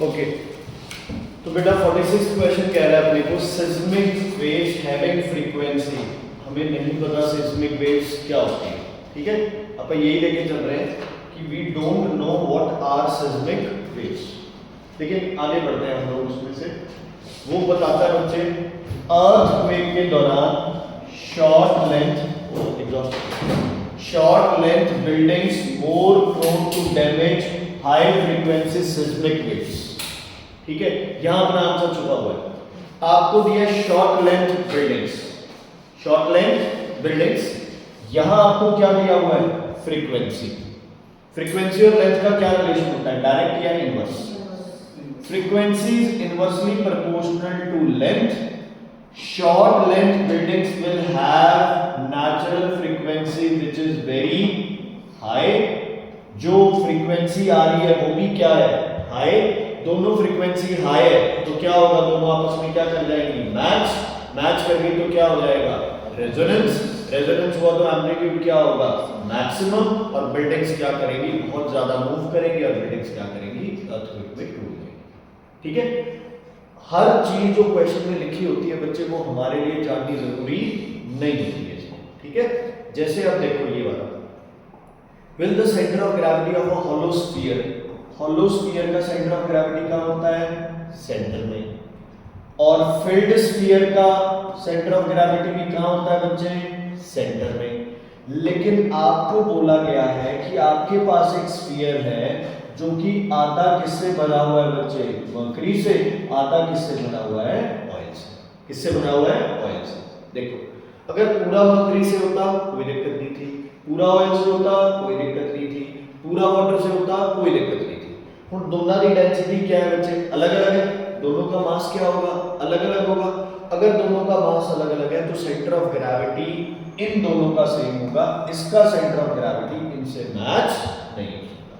Okay, तो बेटा 46 question कह रहा है अपने को सिस्मिक वेव्स हैविंग फ्रीक्वेंसी। हमें नहीं पता सिस्मिक वेव्स क्या होती है, ठीक है। अपन यही लेके चल रहे हैं कि we don't know what are seismic waves. लेकिन आगे बढ़ते हैं हम लोग उसमें से। वो बताता है बच्चे अर्थक्वेक के दौरान short length buildings more prone to damage high frequency seismic waves. ठीक है, यहां अपना आंसर छुपा हुआ है। आपको दिया शॉर्ट लेंथ बिल्डिंग्स, यहां आपको क्या दिया हुआ है? फ्रीक्वेंसी और लेंथ का क्या रिलेशन होता है? डायरेक्ट या inverse? Frequency is inversely proportional to length. Short length buildings will have natural frequency which is very high. जो फ्रीक्वेंसी आ रही है वो भी क्या है? हाई। दोनों फ्रीक्वेंसी हाई है तो क्या होगा? दोनों आपस में क्या कर जाएंगी? मैच कर गई तो क्या हो जाएगा? रेजोनेंस हुआ तो एम्पलीट्यूड क्या होगा? मैक्सिमम। और बिल्डिंग्स क्या करेंगी? बहुत ज्यादा मूव करेंगी और बिल्डिंग्स क्या करेंगी? अर्थक्वेक में टूट जाएंगी। ठीक है, हर चीज जो क्वेश्चन में लिखी होती है बच्चे वो हमारे लिए जाननी जरूरी नहीं होती है इसमें। ठीक है, जैसे अब देखो ये वाला, will the centre of gravity of a hollow sphere का सेंटर ऑफ ग्रेविटी कहां होता है? सेंटर में। और फिल्ड स्फीयर का सेंटर ऑफ ग्रेविटी भी कहां होता है बच्चे? सेंटर में। लेकिन आपको बोला गया है कि आपके पास एक स्फीयर है जो कि आधा किससे बना हुआ है बच्चे? मरकरी से। आधा किससे बना हुआ है? ऑयल से। किससे बना हुआ है? ऑयल से। देखो, अगर पूरा मरकरी से होता कोई दिक्कत नहीं थी, पूरा ऑयल से होता कोई दिक्कत नहीं थी, पूरा वाटर से होता कोई दिक्कत नहीं थी। ਹੁਣ दोनों की डेंसिटी क्या है बच्चे? अलग अलग है। दोनों का मास क्या होगा? अलग अलग होगा। अगर दोनों का मास अलग अलग है तो सेंटर ऑफ ग्रेविटी इन दोनों का सेम होगा। इसका सेंटर ऑफ ग्रेविटी इनसे मैच नहीं हो सकता।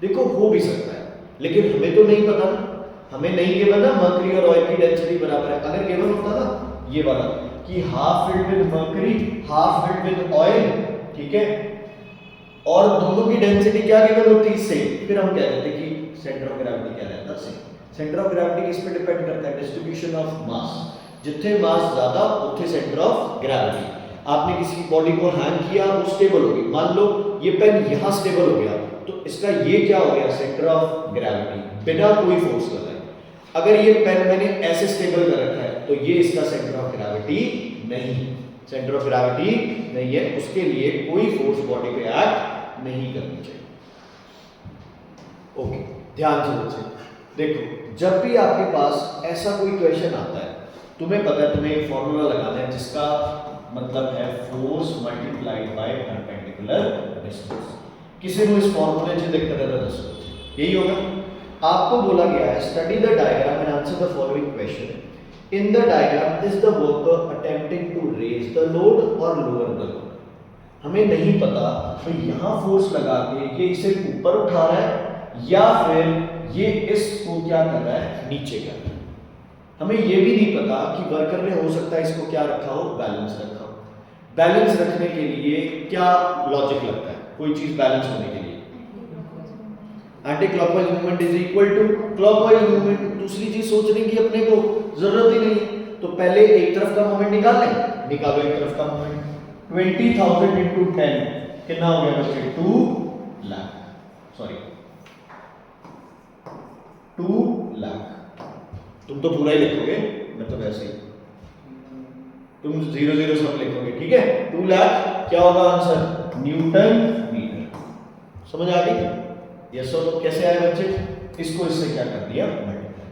देखो, हो भी सकता है लेकिन हमें तो नहीं पता ना। हमें नहीं गिवन ना मरकरी और ऑयल की डेंसिटी बराबर है। अगर गिवन होता ना ये वाला कि half filled with mercury half filled with oil, ठीक है, और दोनों की डेंसिटी क्या गिवन होती है? सेम, फिर हम कह देते कि सेंटर ऑफ ग्रेविटी क्या रहता है? सेम। सेंटर ऑफ ग्रेविटी किस पे डिपेंड करता है? Distribution of mass. जितने मास ज्यादा उतने सेंटर ऑफ ग्रेविटी। आपने किसी बॉडी को हैंग किया वो स्टेबल होगी। मान लो ये पेन यहां स्टेबल हो गया तो इसका ये क्या हो गया? सेंटर ऑफ ग्रेविटी, बिना कोई फोर्स लगाए। अगर ये पेन मैंने ऐसे स्टेबल कर रखा है तो ये इसका सेंटर ऑफ ग्रेविटी नहीं, सेंटर ऑफ ग्रेविटी नहीं है। उसके लिए कोई फोर्स बॉडी पे एक्ट नहीं करनी चाहिए। ओके, ध्यान से बच्चे देखो, जब भी आपके पास ऐसा कोई क्वेश्चन आता है, तुम्हें पता है तुम्हें एक फॉर्मूला लगाना है जिसका मतलब है force multiplied by perpendicular distance. किसी को इस फॉर्मूले से दिक्कत है तो दसो, यही होगा। आपको बोला गया है study the diagram and answer the following question. In the diagram is the worker attempting to raise the load और लोअर द लोड। हमें नहीं पता तो यहां फोर्स लगा के ये इसे ऊपर उठा रहा है या फिर ये इसको क्या कर रहा है? नीचे कर रहा है। हमें ये भी नहीं पता कि वर्कर ने हो सकता है इसको क्या रखा हो? बैलेंस रखा हो। बैलेंस रखने के लिए क्या लॉजिक लगता है कोई चीज बैलेंस होने के लिए? Anti clockwise movement is equal to clockwise movement. दूसरी चीज सोचने की अपने को जरूरत ही नहीं। तो पहले एक तरफ का मोमेंट निकाल लें। निकालो एक तरफ का मोमेंट। 20,000 इंटू 10 कितना हो गया बच्चे? 2 लाख, सॉरी 2 लाख। तुम तो पूरा ही लिखोगे, मैं तो वैसे ही, तुम 0 सब लिखोगे, ठीक है। 2 लाख क्या होगा आंसर? Newton metre. समझ आ गई? यस और नो कैसे आए बच्चे? इसको इससे क्या कर दिया? मल्टीप्लाई।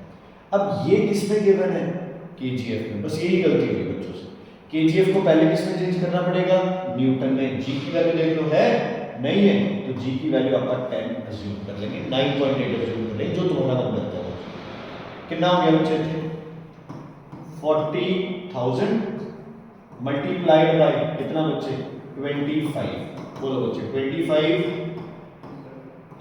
अब ये किसमें गिवन है? केजीएफ में। बस यही गलती हुई बच्चों से। केजीएफ को पहले किसमें चेंज करना पड़ेगा? न्यूटन में। जी की वैल्यू देख लो, है नहीं है तो जी की वैल्यू आपका 10 अज्यूम कर लेंगे, 9.8 अज्यूम कर लेंगे, जो तुम्हारा मन करता है। कितना हो गया बच्चे? 40,000 मल्टीप्लाइड बाय कितना बच्चे? 25। बोलो बच्चे 25।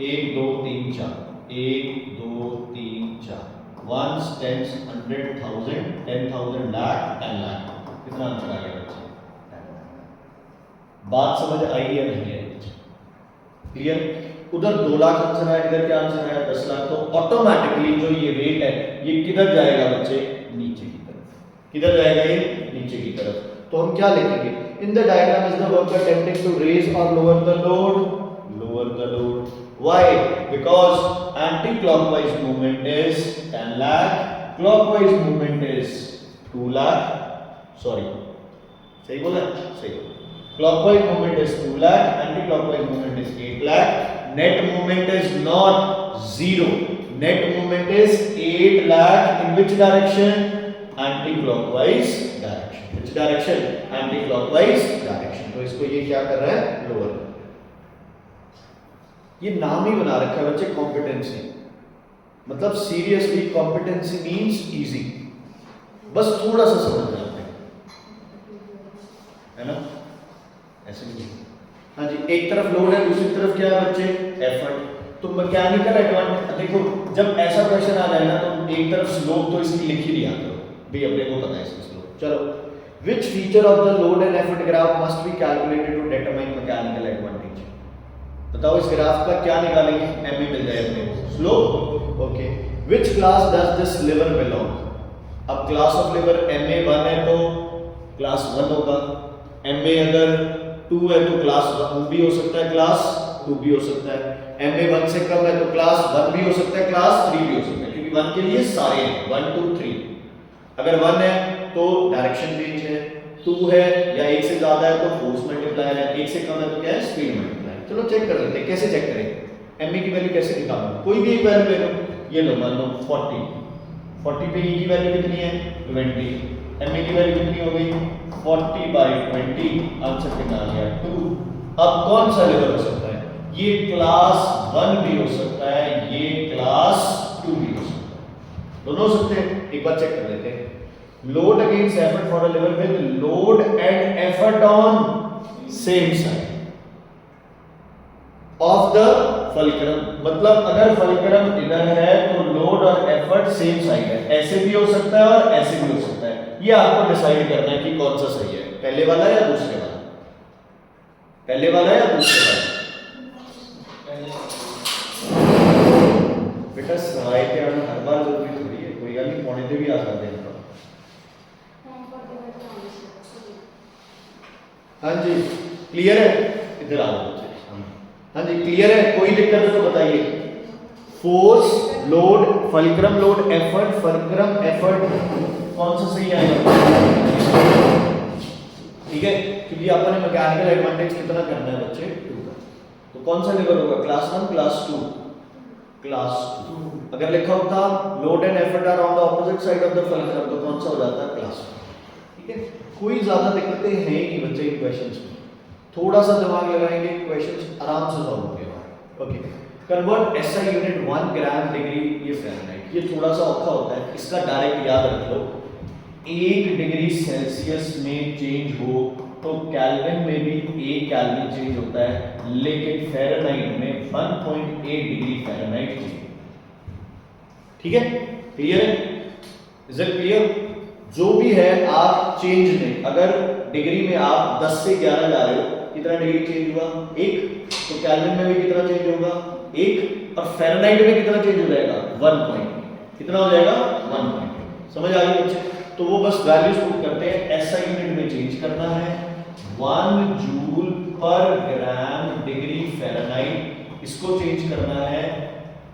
1 2 3 4, 1 2 3 4, 1 10 100,000 10,000 लाख 10 लाख। कितना आंसर आ गया बच्चे? बात समझ आई या नहीं आई? क्लियर? उधर 2 लाख आंसर आया, इधर क्या आंसर आया 10 लाख, तो ऑटोमेटिकली जो ये वेट है ये किधर जाएगा बच्चे, नीचे की तरफ। किधर जाएगा ये, नीचे की तरफ। तो हम क्या लिखेंगे, in the diagram is the worker attempting to raise or lower the load, lower the load. Why? Because anti-clockwise movement is 10 lakh, clockwise movement is 2 lakh. Sorry, सही बोला, सही बोला। Clockwise movement is 2 lakh, anti-clockwise movement is 8 lakh. Net movement is not zero. Net movement is 8 lakh in which direction? Anti-clockwise direction. Which direction? Anti-clockwise direction. तो इसको ये क्या कर रहा है, lower। ये नाम ही बना रखा है बच्चे कॉम्पिटेंसी, मतलब सीरियसली कॉम्पिटेंसी मींस इजी, बस थोड़ा सा समझ जाते हैं, है ना, ऐसे नहीं। हाँ जी, एक तरफ लोड है, दूसरी तरफ क्या है बच्चे, एफर्ट। तो मैकेनिकल एडवांटेज, देखो जब ऐसा क्वेश्चन आ जाए ना तो एक तरफ स्लोप तो इसकी लिख ही लिया करो भाई, अपने को पता है इसकी स्लोप। चलो, which feature of the load and effort graph must be calculated to determine mechanical advantage. बताओ इस ग्राफ का क्या निकालेंगे, एमई मिल जाए अपने को, slope. Okay, which class does this lever belong. अब क्लास ऑफ लीवर एमए 1 है तो क्लास 1 होगा, एमए अगर 2 है तो क्लास 1 भी हो सकता है, क्लास 2 भी हो सकता है, एमए 1 से कम है तो क्लास 1 भी हो सकता है, क्लास 3 भी हो सकता है, क्योंकि 1 के लिए सारे हैं 1 2 3। अगर 1 है तो डायरेक्शन चेंज है, 2 है या 1 से ज्यादा है तो फोर्स मल्टीप्लायर है, 1 से कम है तो क्या है, स्पीड मल्टीप्लायर। चलो चेक कर लेते हैं, कैसे चेक करें, एमए की वैल्यू कैसे निकालूं, कोई भी एक वैल्यू ले लो, ये लो मान लो 40 पे ई की वैल्यू कितनी है 20, एमए की वैल्यू कितनी हो गई 40/20, आंसर कितना आ गया 2। अब कौन सा लेवल हो सकता है, ये क्लास 1 भी हो सकता है, ये क्लास 2 भी हो सकता है, दोनों हो सकते हैं। एक बार चेक कर लेते हैं, load against effort for a level with load and effort on same side of the fulcrum, मतलब अगर फलक्रम इधर है तो लोड और एफर्ट सेम साइड है, ऐसे भी हो सकता है और ऐसे भी हो सकता है। ये आपको डिसाइड करना है कि कौन सा सही है, पहले वाला या दूसरे वाला, पहले वाला या दूसरे वाला। बेटा सराय के आना हर बार जरूरी थोड़ी है, कोई गल नहीं, पौने से भी आ सकते हैं। हाँ जी क्लियर है, इधर आ जाओ। हाँ जी क्लियर है, कोई दिक्कत है तो बताइए। Force, load, fulcrum load, effort, fulcrum effort, कौन सा सही आएगा, ठीक है, क्योंकि अपन ने मैकेनिकल एडवांटेज कितना करना है बच्चे 2 का, तो कौन सा लेवल होगा, क्लास 1 क्लास 2, क्लास 2। अगर लिखा होता load and effort are on the opposite side of the fulcrum तो कौन सा हो जाता है, क्लास 1, ठीक है। कोई ज्यादा दिक्कतें हैं ही नहीं बच्चे इन क्वेश्चंस में, थोड़ा सा दिमाग लगाएंगे क्वेश्चंस आराम से सॉल्व होंगे। Okay, convert SI unit 1 gram degree ये फ़ारेनहाइट, ये थोड़ा सा औखा होता है, इसका डायरेक्ट याद रख लो, 1 डिग्री सेल्सियस में चेंज हो तो केल्विन में भी 1 केल्विन चेंज होता है, लेकिन फ़ारेनहाइट में 1.8 डिग्री फ़ारेनहाइट चेंज, ठीक है, क्लियर है, इज इट क्लियर। जो भी है आप चेंज में, अगर डिग्री में आप 10 से 11 जा रहे हो, कितना डिग्री चेंज हुआ 1, तो केल्विन में भी कितना चेंज होगा 1, और फ़ारेनहाइट में कितना चेंज हो जाएगा 1. कितना हो जाएगा 1. समझ आ गई बच्चे, तो वो बस वैल्यूज पुट करते हैं, एसआई यूनिट में चेंज करना है, 1 जूल पर ग्राम डिग्री फ़ारेनहाइट, इसको चेंज करना है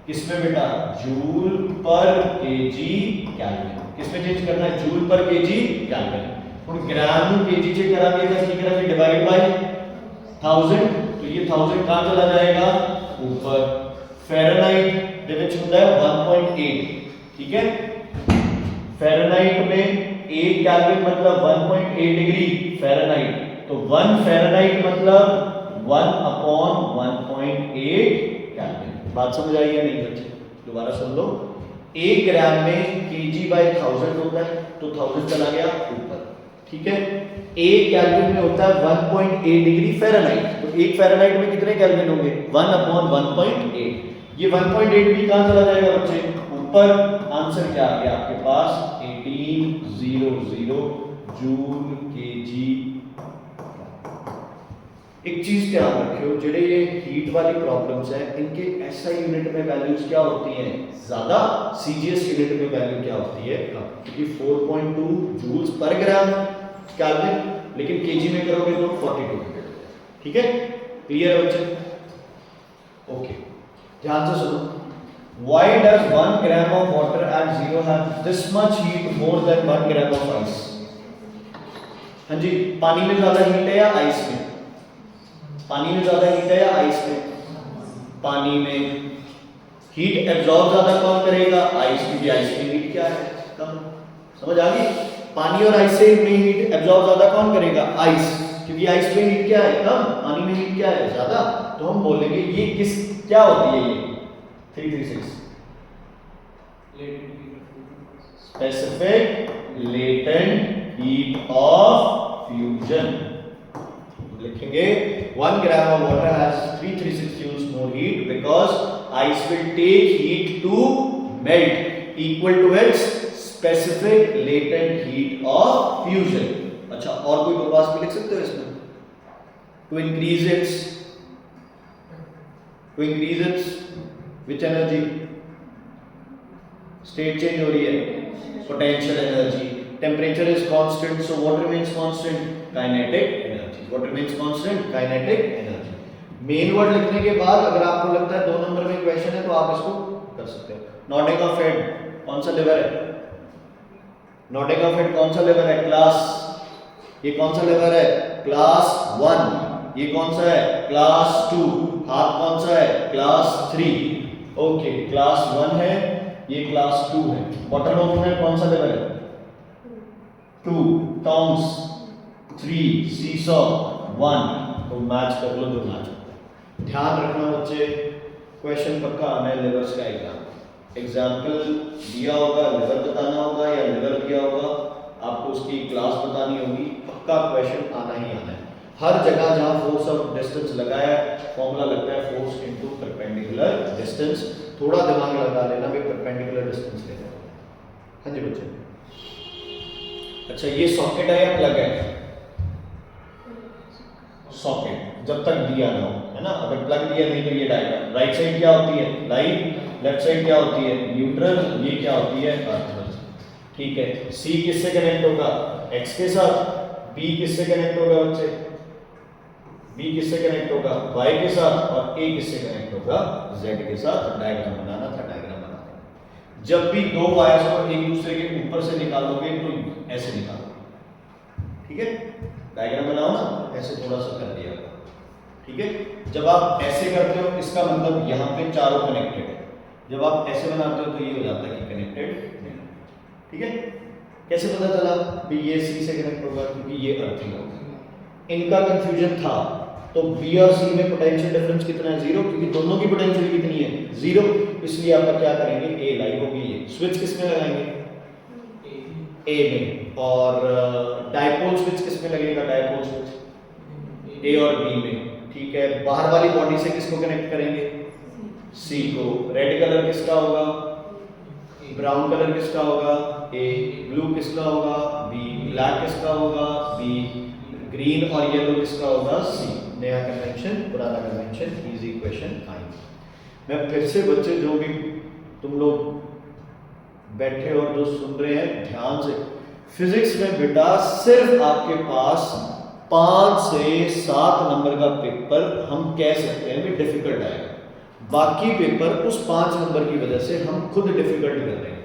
किसमें बेटा, जूल पर केजी केल्विन, किसमें चेंज करना है, जूल पर केजी केल्विन। और ग्राम में केजी चेक करांगे तो ठीक है, डिवाइड बाय 1000, तो ये 1000 कहां चला जाएगा ऊपर, फ़ारेनहाइट ਦੇ ਵਿੱਚ ਹੁੰਦਾ है 1.8, ठीक है, फ़ारेनहाइट में 1 केल्विन मतलब 1.8 डिग्री फ़ारेनहाइट, तो 1 फ़ारेनहाइट मतलब 1/1.8 केल्विन। बात समझ आई या नहीं बच्चे, दोबारा सुन लो, 1 ग्राम में केजी बाय 1000 होता है, तो 1000 चला गया ऊपर, ठीक है, 1 केल्विन में होता है 1.8 डिग्री फ़ारेनहाइट, तो 1 फ़ारेनहाइट में कितने केल्विन होंगे 1/1.8, ये 1.8 भी कहां चला जाएगा बच्चे ऊपर, आंसर क्या आ गया आपके पास 1800 जूल केजी, एक चीज ध्यान रखियो, जेडे ये हीट वाली प्रॉब्लम्स है इनके एसआई यूनिट में वैल्यूज क्या होती हैं ज्यादा, सीजीएस यूनिट में वैल्यू क्या होती है कम, क्योंकि 4.2 जूल्स पर ग्राम केल्विन, लेकिन केजी में करोगे तो 4200। ठीक है, क्लियर है बच्चे? ओके, ध्यान से सुनो। Why does 1 gram of water at zero have this much heat more than 1 gram of ice? हाँ जी, पानी में ज्यादा हीट है या आइस में? पानी में ज्यादा हीट है या आइस में? पानी में। हीट एब्जॉर्ब ज्यादा कौन करेगा? आइस, क्योंकि आइस में हीट क्या है कम। समझ आ गई? पानी और आइस से में हीट एब्जॉर्ब ज्यादा कौन करेगा? आइस, क्योंकि आइस में हीट क्या है कम, पानी में हीट क्या है ज्यादा। तो हम बोलेंगे ये किस क्या होती है, ये 336 specific latent heat of fusion. लिखेंगे 1 gram of water has 336 joules more heat because ice will take heat to melt equal to its specific latent heat of fusion। अच्छा, और कोई बकवास भी लिख सकते हो इसमें? to increase its which energy? State change हो रही है, potential energy. Temperature is constant, so what remains constant? Kinetic energy. What remains constant? Kinetic energy. Main word लिखने के बाद अगर आपको लगता है 2 नंबर में क्वेश्चन है तो आप इसको कर सकते हो। नॉडिंग ऑफ हेड कौन सा लेवल है? नॉडिंग ऑफ हेड कौन सा लेवल है? क्लास। ये कौन सा लेवल है? क्लास 1। ये कौन सा है? क्लास 2। हाथ कौन सा है? क्लास 3। ओके, क्लास 1 है, ये क्लास 2 है। बॉटल ऑफ में कौन सा लेवल है? 2। टॉन्ग्स 3। सीसॉ 1। तो मैच कर लो जो मैच होता है। ध्यान रखना बच्चे, क्वेश्चन पक्का आना है लिवर्स का एग्जाम्पल दिया होगा, लिवर बताना होगा या लिवर दिया होगा, आपको उसकी क्लास बतानी होगी, पक्का क्वेश्चन आना ही आना है। हर जगह जहां फोर्स ऑफ डिस्टेंस लगाया फॉर्मूला लगता है फोर्स इनटू परपेंडिकुलर डिस्टेंस। थोड़ा दिमाग लगा लेना भी, परपेंडिकुलर डिस्टेंस लेना। हाँ जी बच्चे। अच्छा, ये सॉकेट है या प्लग है? सॉकेट, जब तक दिया ना हो, है ना। अगर प्लग दिया नहीं तो ये डायग्राम। राइट साइड क्या होती है? लाइन। लेफ्ट साइड क्या होती है? न्यूट्रल। ये क्या होती है? अर्थ। ठीक है, सी किससे कनेक्ट होगा? एक्स के साथ। बी किससे कनेक्ट होगा बच्चे? बी किससे कनेक्ट होगा? वाई के साथ। और ए किससे कनेक्ट होगा? जेड के साथ। डायग्राम बनाना था, डायग्राम बनाते हैं। जब भी दो वायर्स को एक दूसरे के ऊपर से निकालोगे तो ऐसे निकालो। ठीक है, डायग्राम बनाओ ना, ऐसे थोड़ा सा कर दिया। ठीक है, जब आप ऐसे करते हो इसका मतलब यहाँ पे चारों कनेक्टेड है। जब आप ऐसे बनाते हो तो ये हो जाता है कि कनेक्टेड नहीं। ठीक है, कैसे पता चला भी ये सी से कनेक्ट होगा? क्योंकि ये अर्थिंग होगा। इनका कंफ्यूजन था, तो बी और सी में पोटेंशियल डिफरेंस कितना है? 0, क्योंकि दोनों की पोटेंशियल कितनी है? 0। इसलिए आप क्या करेंगे? ए लाइन होगी। ये स्विच किस में लगाएंगे? ए में। और डायपोल स्विच किस में लगेगा? डायपोल स्विच ए और बी में। ठीक है, बाहर वाली बॉडी से किसको कनेक्ट करेंगे? सी को। रेड कलर किसका होगा? ब्राउन कलर किसका होगा? ए। ब्लू किसका होगा? बी। ब्लैक किसका होगा? बी। ग्रीन और येलो किसका होगा? सी। नया कन्वेंशन, पुराना कन्वेंशन, इजी क्वेश्चन आएंगे। मैं फिर से बच्चे जो भी तुम लोग बैठे और जो सुन रहे हैं ध्यान से, फिजिक्स में बेटा सिर्फ आपके पास 5 से 7 नंबर का पेपर हम कह सकते हैं भी डिफिकल्ट आएगा। बाकी पेपर उस 5 नंबर की वजह से हम खुद डिफिकल्ट कर रहे हैं।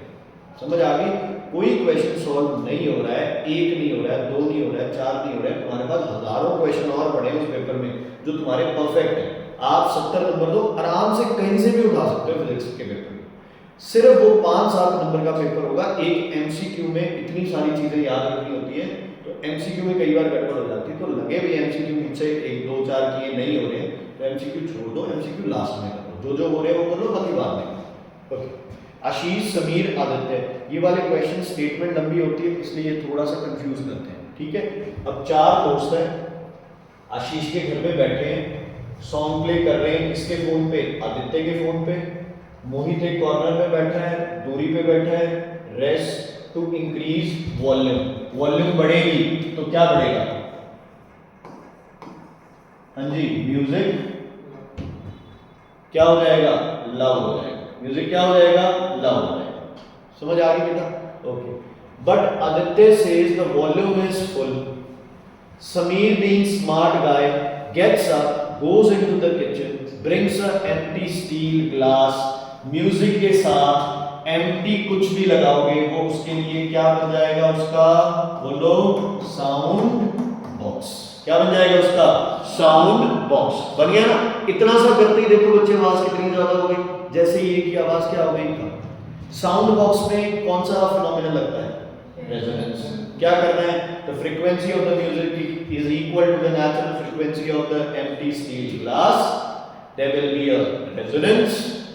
समझ आ गई? कोई क्वेश्चन सॉल्व नहीं हो रहा है, 1 नहीं हो रहा है, 2 नहीं हो रहा है, 4 नहीं हो रहा है, तुम्हारे पास हजारों क्वेश्चन और पड़े हैं उस पेपर में जो तुम्हारे परफेक्ट है। आप 70 नंबर तो आराम से कहीं से भी उठा सकते हो फिजिक्स के पेपर में। सिर्फ वो 5-7 नंबर का पेपर होगा। एक एमसीक्यू में इतनी सारी चीजें याद रखनी होती है, तो एमसीक्यू में कई बार गड़बड़ हो जाती है। तो लगे भी एमसीक्यू मुझसे 1, 2, 4 किए नहीं हो रहे तो एमसीक्यू छोड़ दो, एमसीक्यू लास्ट में कर दो। जो हो रहे हैं वो कर लो, बाकी बाद में। ओके, आशीष, समीर, आदित्य, ये वाले क्वेश्चन स्टेटमेंट लंबी होती है इसलिए ये थोड़ा सा कंफ्यूज करते हैं। ठीक है, अब 4 दोस्त हैं, आशीष के घर पे बैठे हैं, सॉन्ग प्ले कर रहे हैं। किसके फोन पे? आदित्य के फोन पे। मोहित एक कॉर्नर में बैठा है, दूरी पे बैठा है। Rest to increase volume. Volume बढ़ेगी तो क्या बढ़ेगा? हाँ जी, म्यूजिक क्या हो जाएगा, लाउड हो जाएगा, म्यूजिक क्या हो जाएगा, लाउड हो जाएगा। समझ आ गई बेटा? Okay. But Aditya says the volume is full. Sameer being smart guy gets up, goes into the kitchen, brings a empty steel glass। Music के साथ एम्प्टी कुछ भी लगाओगे वो उसके लिए क्या बन जाएगा, उसका बोलो, साउंड बॉक्स। क्या बन जाएगा उसका, साउंड बॉक्स। बन गया ना? इतना सा करते ही देखो बच्चे आवाज कितनी ज्यादा हो गई। जैसे ये की आवाज क्या हो गई, साउंड बॉक्स में कौन सा फिनोमेना लगता है, रेजोनेंस। क्या करना है, the frequency of the music is equal to the natural frequency of the empty steel glass. There will be a resonance,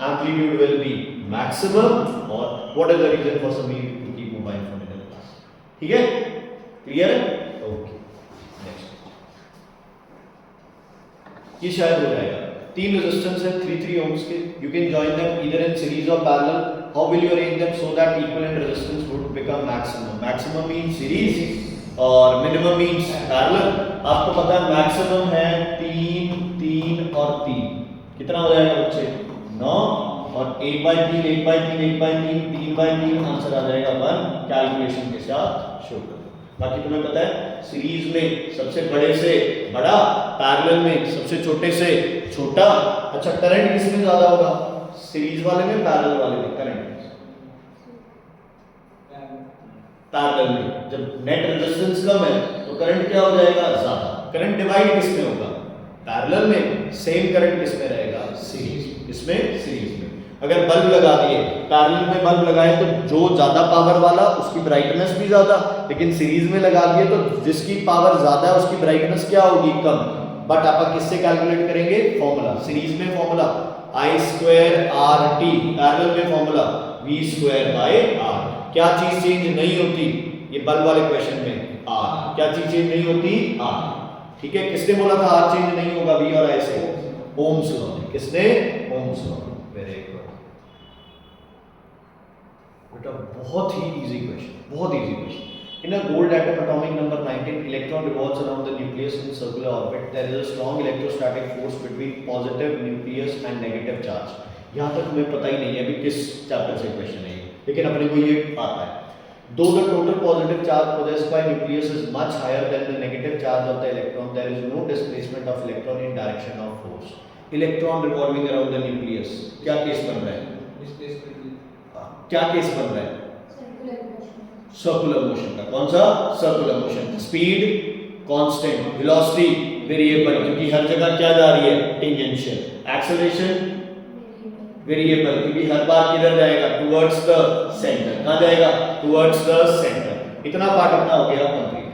amplitude will be maximum, और what is the reason for Sameer to keep mobile phone in the class. ठीक है, clear है? Okay, ये शायद हो जाएगा। 3 resistance है 3 ohms के, you can join them either in series or parallel. How will you arrange them so that equivalent resistance would become maximum. Maximum means series और मिनिमम मींस पैरेलल। आपको पता है मैक्सिमम है 3 3 और 3, कितना हो जाएगा बच्चे, 9, और 1/3 1/3 1/3 3/3 आंसर आ जाएगा 1। कैलकुलेशन के साथ शो कर। बाकी तुम्हें पता है सीरीज में सबसे बड़े से बड़ा, पैरेलल में सबसे छोटे से छोटा। अच्छा, करंट किसमें ज्यादा होगा, सीरीज वाले में, पैरेलल वाले में? करंट पैरेलल में। जब नेट रेजिस्टेंस कम है तो करंट क्या हो जाएगा, ज्यादा। करंट डिवाइड किसमें होगा, पैरेलल में। सेम करंट किसमें रहेगा, सीरीज। इसमें सीरीज में। अगर बल्ब लगा दिए, पैरेलल में बल्ब लगाए तो जो ज्यादा पावर वाला उसकी ब्राइटनेस भी ज्यादा, लेकिन सीरीज में लगा दिए तो जिसकी पावर ज्यादा है उसकी ब्राइटनेस क्या होगी, कम। बट आप किससे कैलकुलेट करेंगे, फॉर्मूला। सीरीज में फॉर्मूला I²RT, पैरेलल में फॉर्मूला V²/R। क्या चीज चेंज नहीं होती, ये बल्ब वाले क्वेश्चन में, R। क्या चीज चेंज नहीं होती, R। ठीक है, किसने बोला था R चेंज नहीं होगा, V और I से? ओम्स लॉ ने। किसने, ओम्स लॉ। वेरी गुड बेटा, बहुत ही इजी क्वेश्चन, बहुत easy question. In a gold atom, atomic number 19, electron revolves around the nucleus in circular orbit. There is a strong electrostatic force between positive nucleus and negative charge. यहाँ तक हमें पता ही नहीं है अभी किस चैप्टर से क्वेश्चन है, लेकिन अपने को ये आता है। Though the total positive charge possessed by nucleus is much higher than the negative charge of the electron, there is no displacement of electron in direction of force. Electron revolving around the nucleus, क्या case बन रहा है, क्या case बन रहा है, circular motion का। कौन सा, circular motion. Speed constant, velocity variable, क्योंकि हर जगह क्या जा रही है, टेंजेंशियल। एक्सेलरेशन वेरिएबल, क्योंकि हर बार किधर जाएगा, टुवर्ड्स द सेंटर। कहां जाएगा, टुवर्ड्स द सेंटर। इतना पार्ट अपना हो गया कंप्लीट।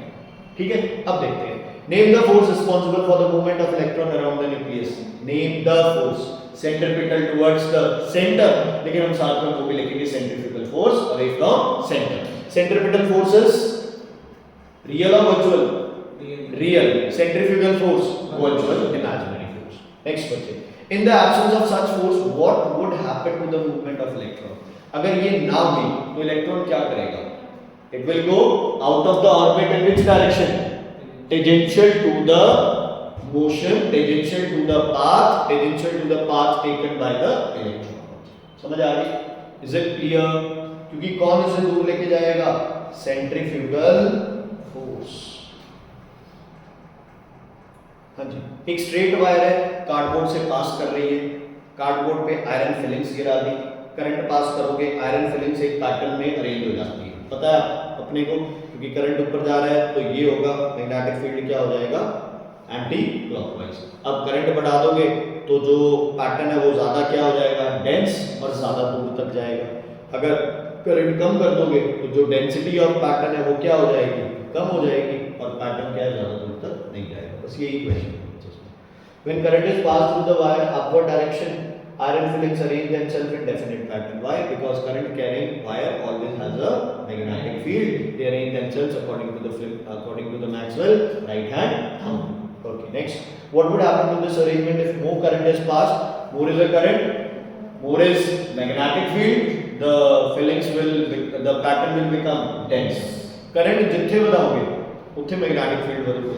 ठीक है, अब देखते हैं। Name the force responsible for the movement of electron around the nucleus. Name the force, centripetal towards the centre, लेकिन हम साथ में वो भी लिखेंगे centrifugal force away from centre. Centripetal forces real और virtual, real. Centrifugal force virtual, imaginary force. Next question, in the absence of such force what would happen to the movement of electron. अगर ये ना हुई तो electron क्या करेगा, it will go out of the orbit in which direction, tangential to द motion, tangential to the path taken by the electron। समझ आ गई, इज इट क्लियर? क्योंकि कौन इसे दूर लेके जाएगा, सेंट्रीफ्यूगल फोर्स। हाँ जी, एक स्ट्रेट वायर है, कार्डबोर्ड से पास कर रही है, कार्डबोर्ड पे आयरन फिलिंग्स गिरा दी, करंट पास करोगे, आयरन फिलिंग्स एक पैटर्न में अरेंज हो जाती है। पता है अपने को, क्योंकि करंट ऊपर जा रहा है तो ये होगा, मैग्नेटिक फील्ड क्या हो जाएगा, एंटी क्लॉकवाइज। अब करंट बढ़ा दोगे तो जो पैटर्न है वो ज्यादा क्या हो जाएगा, डेंस, और ज्यादा दूर तक जाएगा। अगर करंट कम कर दोगे तो जो डेंसिटी ऑफ पैटर्न है वो क्या हो जाएगी, कम हो जाएगी, और पैटर्न क्या है, ज्यादा दूर तक नहीं जाएगा। बस यही क्वेश्चन है। When current is passed through the wire upward direction, iron filings arrange themselves in definite pattern. Why? Because current carrying wire always has a magnetic field. They arrange themselves according to the Maxwell right hand thumb. Okay, next. What would happen to this arrangement if more current is passed? More is the current, more is magnetic field. The pattern will become dense. Current जितने बढ़ाओगे उतने magnetic field बढ़ेगी,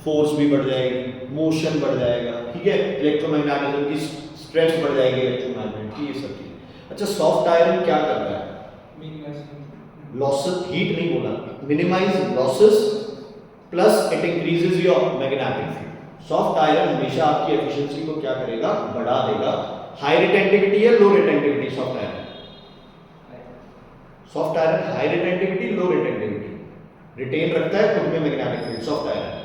force भी बढ़ जाएगी। Motion बढ़ जाएगा, ठीक है, इलेक्ट्रोमैग्नेटिज्म की स्ट्रेंथ बढ़ जाएगी इलेक्ट्रोमैग्नेट की, ये सब चीजें। अच्छा, सॉफ्ट आयरन क्या करता है? लॉसेस, हीट नहीं बोला, minimise losses plus it increases your magnetic field. Soft iron हमेशा आपकी एफिशिएंसी को क्या करेगा? बढ़ा देगा। हाई रिटेंटिविटी या low retentivity soft iron? Soft iron high retentivity, low retentivity? Retain रखता है खुद में मैग्नेटिक फील्ड सॉफ्ट आयरन?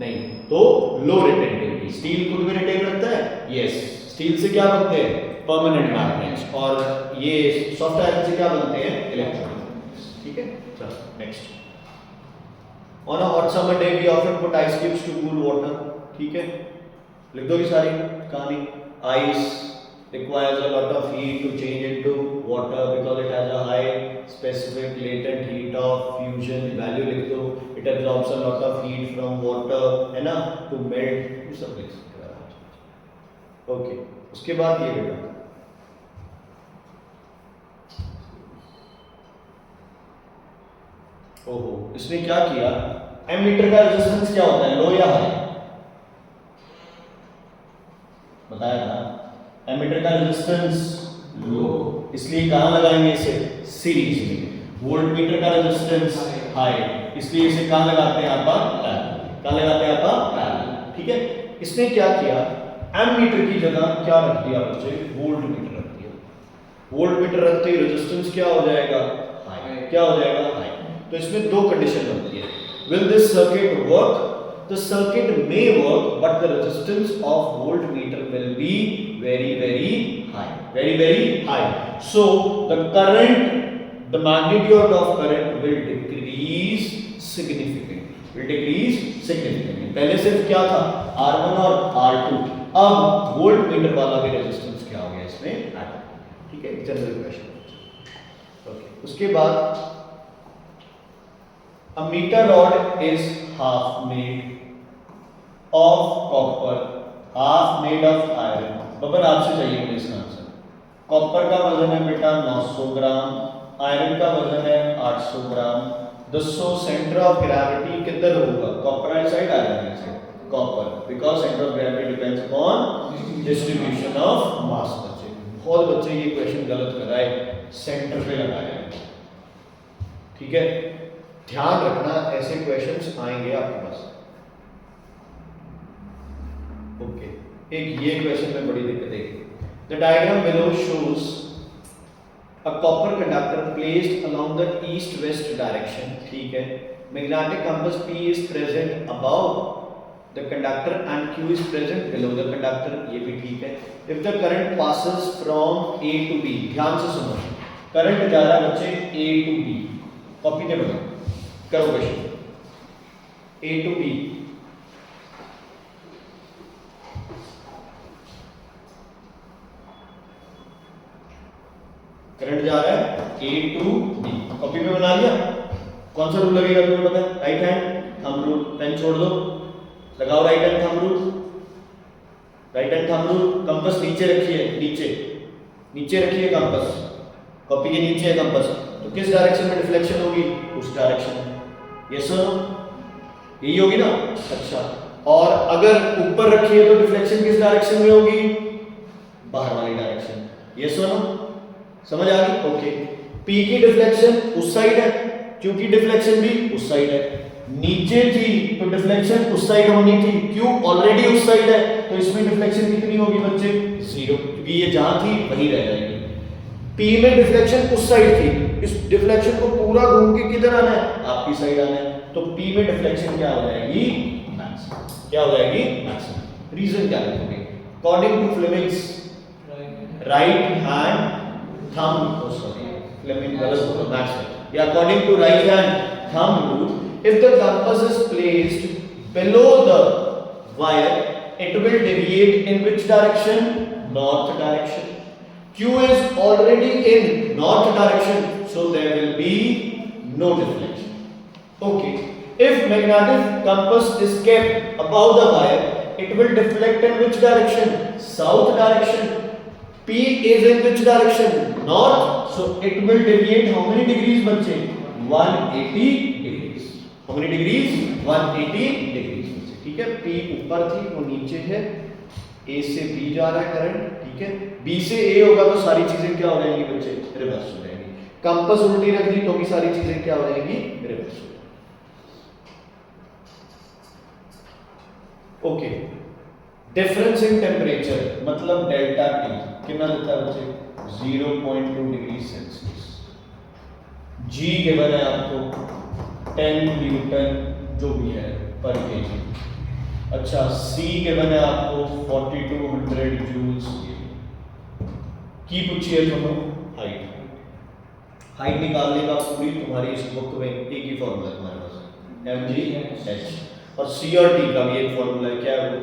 नहीं, तो लो रिटेंटिविटी। स्टील खुद में रिटेन रखता है? यस। स्टील से क्या बनते हैं? Permanent magnets. और ये सॉफ्ट आयरन से क्या बनते हैं? इलेक्ट्रॉन्स, ठीक है। चलो next. On a hot summer day we often put ice cubes to cool water, ठीक है, लिख दो ये सारी कहानी। Ice requires a lot of heat to change into water because it has a high specific latent heat of fusion value, लिख दो। it absorbs a lot of heat from water, है ना, to melt, ये सब लिख सकते हो। Okay, उसके बाद ये बेटा ओहो, इसने क्या किया? एमीटर का रेजिस्टेंस क्या होता है, लो या हाई? बताया था, एमीटर का रेजिस्टेंस लो, इसलिए कहां लगाएंगे इसे? सीरीज में। वोल्टमीटर का रेजिस्टेंस हाई, इसलिए इसे कहां लगाते हैं आप? पैरेलल। कहां लगाते हैं आप? पैरेलल, ठीक है। इसने क्या किया? एमीटर की जगह क्या रख दिया बच्चे? वोल्टमीटर रख दिया। वोल्टमीटर रखते ही रेजिस्टेंस क्या हो जाएगा? हाई। क्या हो जाएगा? हाई। तो इसमें दो कंडीशन बनती है। Will this circuit work? The circuit may work, but the resistance of voltmeter will be very high, very high. So the current, the magnitude of current will decrease significantly. Will decrease significantly. पहले सिर्फ क्या था? R1 और R2. अब voltmeter वाला भी resistance क्या हो गया इसमें? ऐड, ठीक है, जनरल क्वेश्चन। ओके, उसके बाद a meter rod is half made of copper, half made of iron। Baban आपसे चाहिए मुझे इसका आंसर। कॉपर का वजन है बेटा 900 ग्राम, आयरन का वजन है 800 ग्राम। दोस्तों सेंटर ऑफ ग्रेविटी किधर होगा? Copper side, iron side? Copper, because centre of gravity depends upon distribution of mass. बच्चे बहुत बच्चे ये क्वेश्चन गलत कराए, सेंटर पे लगाया, ठीक है, ध्यान रखना ऐसे क्वेश्चंस आएंगे आपके पास। ओके, एक ये क्वेश्चन में बड़ी दिक्कत है। The diagram below shows a copper conductor placed along the east west direction, ठीक है, magnetic compass P is present above the conductor and Q is present below the conductor, ये भी ठीक है। If the current passes from A to B, ध्यान से सुनो, current जा रहा है बच्चे A टू B, कॉपी दे बनाओ, करो question. A to B, current जा रहा है A टू B, कॉपी में बना लिया। कौन सा रूल लगेगा तुम्हें पता है? Right hand thumb rule. Pen छोड़ दो, लगाओ right hand thumb rule. Right hand thumb rule. Compass नीचे रखिए, नीचे रखिए कंपास, कॉपी के नीचे है कंपास, तो किस डायरेक्शन में डिफ्लेक्शन होगी? उस डायरेक्शन में। यस और नो? यही होगी ना? अच्छा, और अगर ऊपर रखिए तो डिफ्लेक्शन किस डायरेक्शन में होगी? बाहर वाली डायरेक्शन। यस और नो? समझ आ गई? ओके, P की डिफ्लेक्शन उस साइड है, Q की डिफ्लेक्शन भी उस साइड है। नीचे थी तो डिफ्लेक्शन उस साइड होनी थी, Q ऑलरेडी उस साइड है, तो इसमें डिफ्लेक्शन कितनी होगी बच्चे? 0, क्योंकि ये जहां थी वहीं रह जाएगी। P में डिफ्लेक्शन उस साइड थी, इस डिफ्लेक्शन को पूरा घूम के किधर आना है? आपकी साइड आना है, तो P में डिफ्लेक्शन क्या हो जाएगी? मैक्सिमम। क्या हो जाएगी? मैक्सिमम। रीजन क्या लिखोगे? According to Fleming's right hand thumb, oh sorry, Fleming गलत बोला, Maxwell, yeah, according to right hand thumb rule, if the compass is placed below the wire, it will deviate in which direction? North direction. Q is already in north direction, so there will be no deflection. Okay, if magnetic compass is kept above the wire, it will deflect in which direction? South direction. P is in which direction? North. So it will deviate how many degrees बच्चे? 180 degrees. How many degrees? 180 degrees बच्चे, ठीक है, P ऊपर थी वो नीचे है, A से B जा रहा है करंट, ठीक है, B से A होगा तो सारी चीजें क्या हो जाएंगी बच्चे, रिवर्स हो जाएंगी। कंपास उल्टी रख दी तो भी सारी चीजें क्या हो जाएंगी, रिवर्स हो जाएंगी। ओके, डिफरेंस इन टेम्परेचर मतलब डेल्टा टी कितना देता है बच्चे, 0.2 डिग्री सेल्सियस। G गिवन है आपको 10 न्यूटन जो भी है पर केजी। अच्छा, C गिवन है आपको 4200 जूल्स की पूछी है दोनों हाइट। हाइट निकालने का पूरी तुम्हारी इस बुक में एक ही फॉर्मूला है तुम्हारे पास, mgh, और C और T का भी एक फॉर्मूला है, क्या है वो,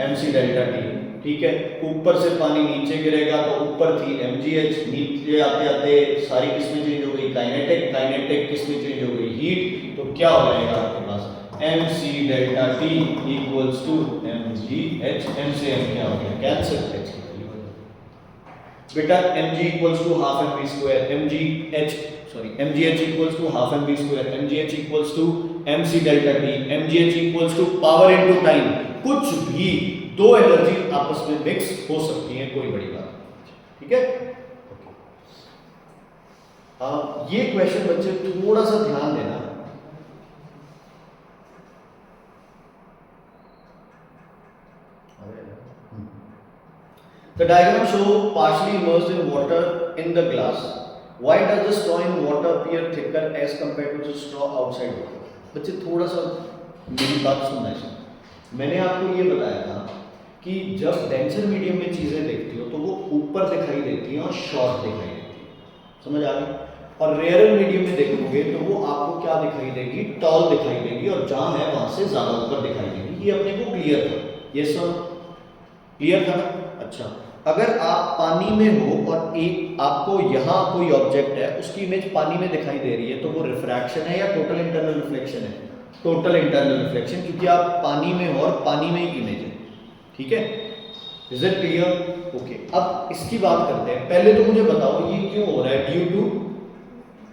mc डेल्टा T, ठीक है। ऊपर से पानी नीचे गिरेगा तो ऊपर थी mgh, नीचे आते आते सारी किस्में चेंज हो गई, काइनेटिक, काइनेटिक किस्में चेंज हो गई हीट, तो क्या हो जाएगा आपके पास mc delta T equals to mgh, m से m क्या हो गया कैंसिल, h की वैल्यू बेटा mg equals to half mv square, mgh equals to half mv square, mgh equals to mc delta T, mgh equals to power into time. कुछ भी दो energy आपस में मिक्स हो सकती हैं, कोई बड़ी बात नहीं, ठीक है। ये क्वेश्चन बच्चे थोड़ा सा ध्यान देना, the diagram show partially immersed in water in the glass. Why does the straw in water appear thicker as compared to the straw outside water? बच्चे थोड़ा सा मेरी बात सुनना है। मैंने आपको ये बताया था कि जब डेंसर मीडियम में चीजें देखती हो तो वो ऊपर दिखाई देती हैं और शॉर्ट दिखाई देती है, समझ आ गई। और रेयर मीडियम में देखोगे तो वो आपको क्या दिखाई देगी, टॉल दिखाई देगी, और जहां है वहां से ज्यादा ऊपर दिखाई देगी। ये अपने को क्लियर था, ये सब क्लियर था ना। अच्छा, अगर आप पानी में हो और एक आपको यहाँ कोई ऑब्जेक्ट है उसकी इमेज पानी में दिखाई दे रही है तो वो रिफ्रैक्शन है या टोटल इंटरनल रिफ्लेक्शन है, टोटल इंटरनल रिफ्लेक्शन, क्योंकि आप पानी में हो और पानी में ही इमेज है, ठीक है। Is it clear? ओके, अब इसकी बात करते हैं। पहले तो मुझे बताओ ये क्यों हो रहा है, due to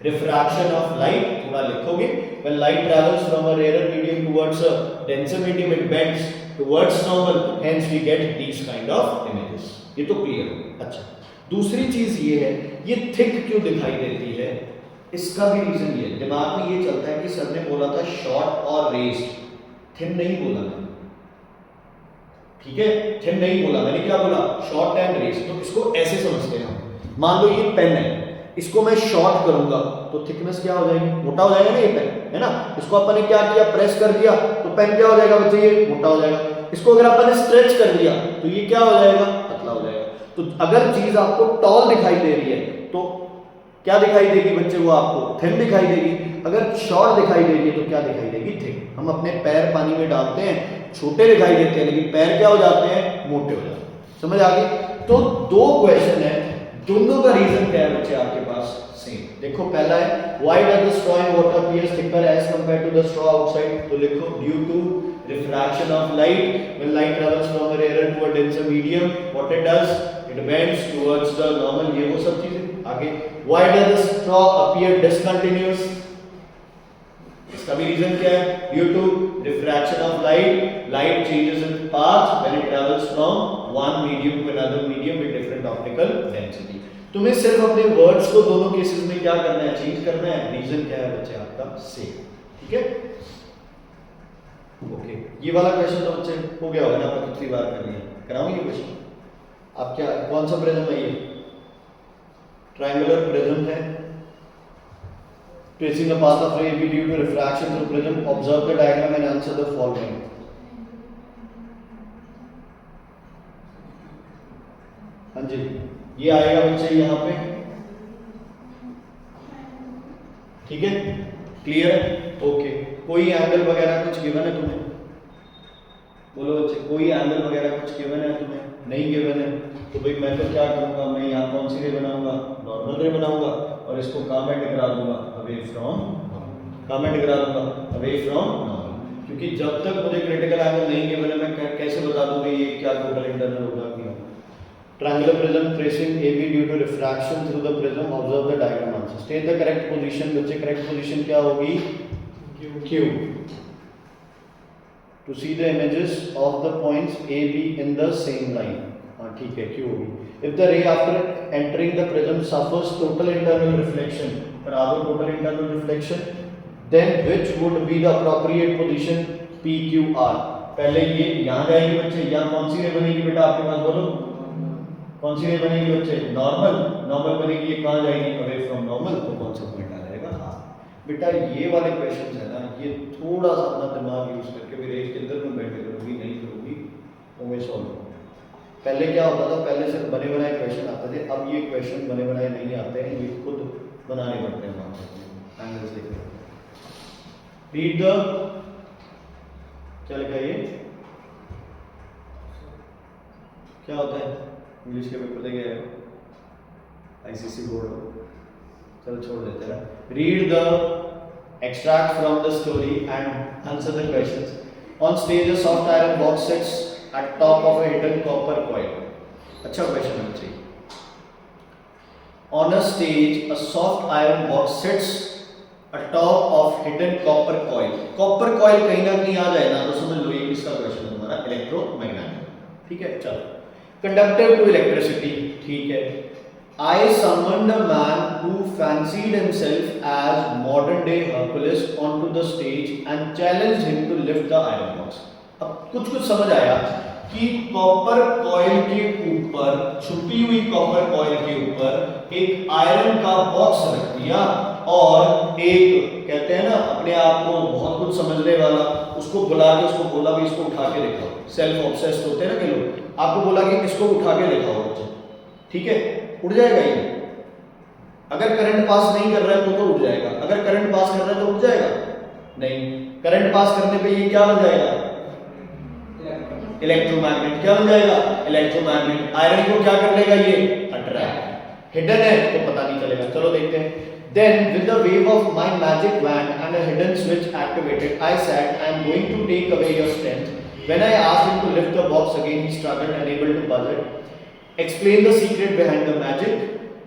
refraction of light. थोड़ा लिखोगे, when light travels from a rarer medium towards a denser medium it bends towards normal, hence we get these kind of images। ये तो क्लियर हो। अच्छा, दूसरी चीज ये है, ये थिक क्यों दिखाई देती है, इसका भी रीजन ये दिमाग में ये चलता है कि सर ने बोला था शॉर्ट और रेस्ड, थिन नहीं बोला मैंने, ठीक है, थिन नहीं बोला मैंने, क्या बोला, शॉर्ट एंड रेस्ड। तो इसको ऐसे समझते हैं हम, मान लो ये पेन है, इसको मैं शॉर्ट करूंगा तो थिकनेस क्या हो जाएगी, मोटा हो जाएगा ना, ये पेन है ना, इसको अपन ने क्या किया, प्रेस कर दिया तो पेन क्या हो जाएगा बच्चे, ये मोटा हो जाएगा। इसको अगर अपन ने स्ट्रेच कर दिया तो ये क्या हो जाएगा, पतला हो जाएगा। तो अगर चीज आपको टॉल दिखाई दे रही है तो क्या दिखाई देगी बच्चे, वो आपको थिन दिखाई देगी। अगर शॉर्ट दिखाई दे रही है तो क्या दिखाई देगी, थिक। हम अपने पैर पानी में डालते हैं, छोटे दिखाई देते हैं, लेकिन पैर क्या हो जाते हैं, मोटे हो जाते हैं, समझ आ गई। तो दो क्वेश्चन है, दोनों का रीजन क्या है बच्चे आपके पास, सेम। देखो पहला है why does the straw in water appears thicker as compared to the straw outside, तो लिखो due to refraction of light, when light travels from a rare to a denser medium what it does, it bends towards the normal, ये वो सब चीजें। आगे why does the straw appear discontinuous, इसका भी reason क्या है, due to refraction of light, light changes its path when it travels from one medium to another medium with different optical density. तुम्हें सिर्फ अपने वर्ड्स को दोनों केसेस में क्या करना है, चेंज करना है। रीजन क्या है बच्चे आपका, सेम, ठीक है। ओके, ये वाला क्वेश्चन तो बच्चे हो गया होगा ना, आपने कितनी बार कर लिया, कराऊं ये क्वेश्चन। आप क्या, कौन सा प्रिज्म है ये, ट्रायंगुलर प्रिज्म है। Tracing a path of ray AB due to refraction through prism, observe the diagram and answer the following. हाँ जी, ये आएगा बच्चे यहाँ पे, ठीक है, क्लियर है, ओके। कोई एंगल वगैरह कुछ गिवन है तुम्हें, बोलो बच्चे, कोई एंगल वगैरह कुछ गिवन है तुम्हें, नहीं गिवन है तो भाई मैं तो क्या करूंगा, मैं यहाँ कौन सी रे बनाऊंगा, नॉर्मल रे बनाऊंगा, और इसको कहाँ में टकरा दूंगा, अवे फ्रॉम, कहाँ में टकरा दूंगा, अवे फ्रॉम नॉर्मल, क्योंकि जब तक मुझे क्रिटिकल एंगल नहीं गिवन है मैं कैसे बता दूं कि ये क्या टोटल इंटरनल होगा क्या। Triangular prism tracing AB due to refraction through the prism, observe the diagram answer, state the correct position. बच्चे करेक्ट पोजीशन क्या होगी, Q। To see the images of the points A B in the same line. हाँ ठीक है, क्यों होगी। If the ray after entering the prism suffers total internal reflection, करा दो total internal reflection, then which would be the appropriate position P Q R. पहले ये यहाँ जाएगी बच्चे, यहाँ कौन सी रे बनेगी बेटा आपके पास, बोलो कौन सी रे बनेगी बच्चे, नॉर्मल। नॉर्मल बनेगी, ये कहाँ जाएगी, अवे फ्रॉम नॉर्मल, तो कौन सा पॉइंट आ जाएगा। हाँ बेटा ये वाले क्वेश्चन है ना, ये थोड़ा सा अपना दिमाग यूज करके भी रेंज के अंदर में बैठे करोगी, नहीं करोगी वो मैं सॉल्व करूँगा। पहले क्या होता था, पहले सिर्फ बने बनाए क्वेश्चन आते थे, अब ये क्वेश्चन बने बनाए नहीं आते हैं, ये खुद बनाने पड़ते हैं वहाँ एंगल्स देखने। रीड द, क्या लिखा ये, क्या होता है, इंग्लिश के पेपर देखे आईसीसी बोर्ड, चलो छोड़ देते हैं। Read the extract from the story and answer the questions. On stage, a soft iron box sits at top of a hidden copper coil. अच्छा क्वेश्चन है बच्चे। On a stage, a soft iron box sits atop of hidden copper coil. Copper coil कहीं ना कहीं आ जाए ना तो समझ लो ये किसका क्वेश्चन है तुम्हारा, इलेक्ट्रोमैग्नेटिक। ठीक है, चलो। Conductive to electricity, ठीक है। I summoned a man who fancied himself as modern day Hercules onto the stage and challenged him to lift the iron box. अब कुछ समझ आया कि कॉपर कॉइल के ऊपर, छुपी हुई कॉपर कॉइल के ऊपर एक आयरन का बॉक्स रख दिया और एक कहते हैं ना अपने आप को बहुत कुछ समझने वाला, उसको बुला के उसको बोला भी इसको उठा के दिखाओ। सेल्फ ऑब्सेस्ड होते हैं ना के लोग, आपको बोला कि इसको उठा के दिखाओ बच्चे, ठीक है, उड़ जाएगा ये। अगर करंट पास नहीं कर रहा है तो उड़ जाएगा, अगर करंट पास कर रहा है तो उड़ जाएगा नहीं। करंट पास करने पे ये क्या बन जाएगा, इलेक्ट्रोमैग्नेट। क्या बन जाएगा, इलेक्ट्रोमैग्नेट। आयरन को क्या कर लेगा ये, अट्रैक्ट। हिडन है तो पता नहीं चलेगा, चलो देखते हैं। Then with the wave of my magic wand and a hidden switch activated, I said, I am going to take away your strength. When I asked him to lift the box again, he struggled, unable to buzz it. Explain the secret behind the magic.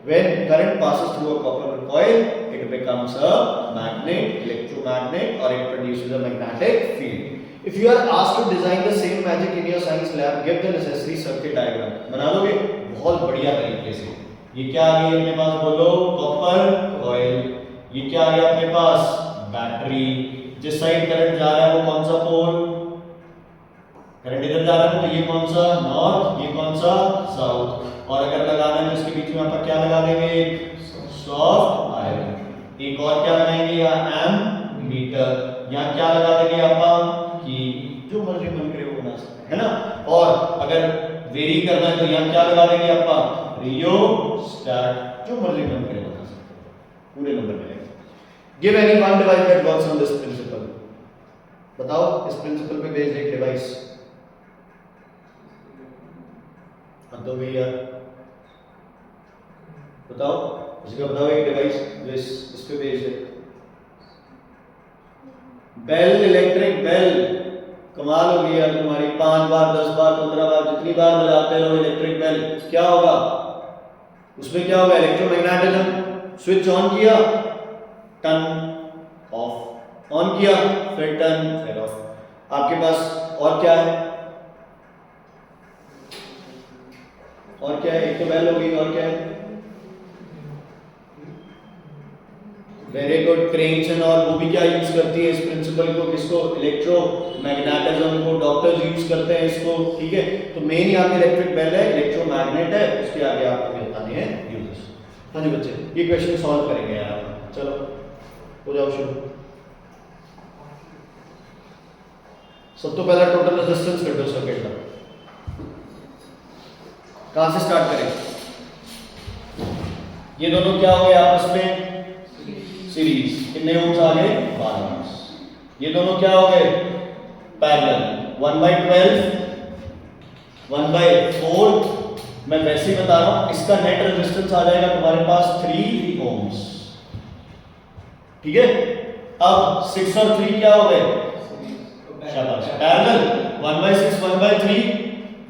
When current passes through a copper coil, it becomes a magnet, electromagnet, or it produces a magnetic field. If you are asked to design the same magic in your science lab, give the necessary circuit diagram. बना दोगे बहुत बढ़िया तरीके से। ये क्या आ गई अपने पास, बोलो कॉपर कॉइल। ये क्या आ गया अपने पास, बैटरी। जिस साइड करंट जा रहा है वो कौन सा पोल, करंट इधर जा रहा है तो ये कौन सा, नॉर्थ, ये कौन सा, साउथ। और अगर लगाना है तो इसके बीच में आप क्या लगा देंगे, सॉफ्ट आयरन। एक और क्या लगाएंगे, यहाँ एम मीटर, यहाँ क्या लगा देंगे आप, कि जो मर्जी मन करे वो बना सकते हैं, है ना। और अगर वेरी करना है तो यहाँ क्या लगा देंगे आप, रियो स्टार्ट, जो मर्जी मन करे बना सकते हैं, पूरे नंबर मिलेंगे। Give any one device that works on this principle. बताओ इस प्रिंसिपल पे बेस्ड एक डिवाइस दो भैया, बताओ इसका, बताओ एक डिवाइस जो इस पे बेस्ड है। Bell, electric bell. कमाल हो गई यार तुम्हारी, 5 बार 10 बार 15 बार जितनी बार बजाते रहो इलेक्ट्रिक बेल, क्या होगा उसमें, क्या होगा, इलेक्ट्रोमैग्नेटिज्म। स्विच ऑन किया, टर्न ऑफ, ऑन किया फिर टर्न, फिर ऑफ। आपके पास और क्या है, और क्या है, एक तो बेल हो गई, और क्या है, वेरी गुड, क्रेन्स एंड और वो भी क्या यूज करती है इस प्रिंसिपल को, किसको, इलेक्ट्रोमैग्नेटिज्म को, डॉक्टर्स यूज करते हैं इसको, ठीक है। तो मेन यहाँ पे इलेक्ट्रिक बेल है, इलेक्ट्रोमैग्नेट है, उसके आगे आपको बताने हैं यूजेस। हाँ जी बच्चे, ये क्वेश्चन सॉल्व करेंगे यार, चलो हो जाओ शुरू। सब तो पहला टोटल रेजिस्टेंस कर दो सर्किट का। कहां से स्टार्ट करें, ये दोनों क्या हो गए आपस में, सीरीज। कितने ओम्स आ गए, 12 ओम्स। ये दोनों क्या हो गए, पैरेलल। 1/12, 1/4। मैं वैसे ही बता रहा हूं, इसका नेट रेजिस्टेंस आ जाएगा तुम्हारे पास 3 ओम्स, ठीक है। अब 6 और 3 क्या हो गए, शाबाश, पैरेलल। 1/6, 1/3,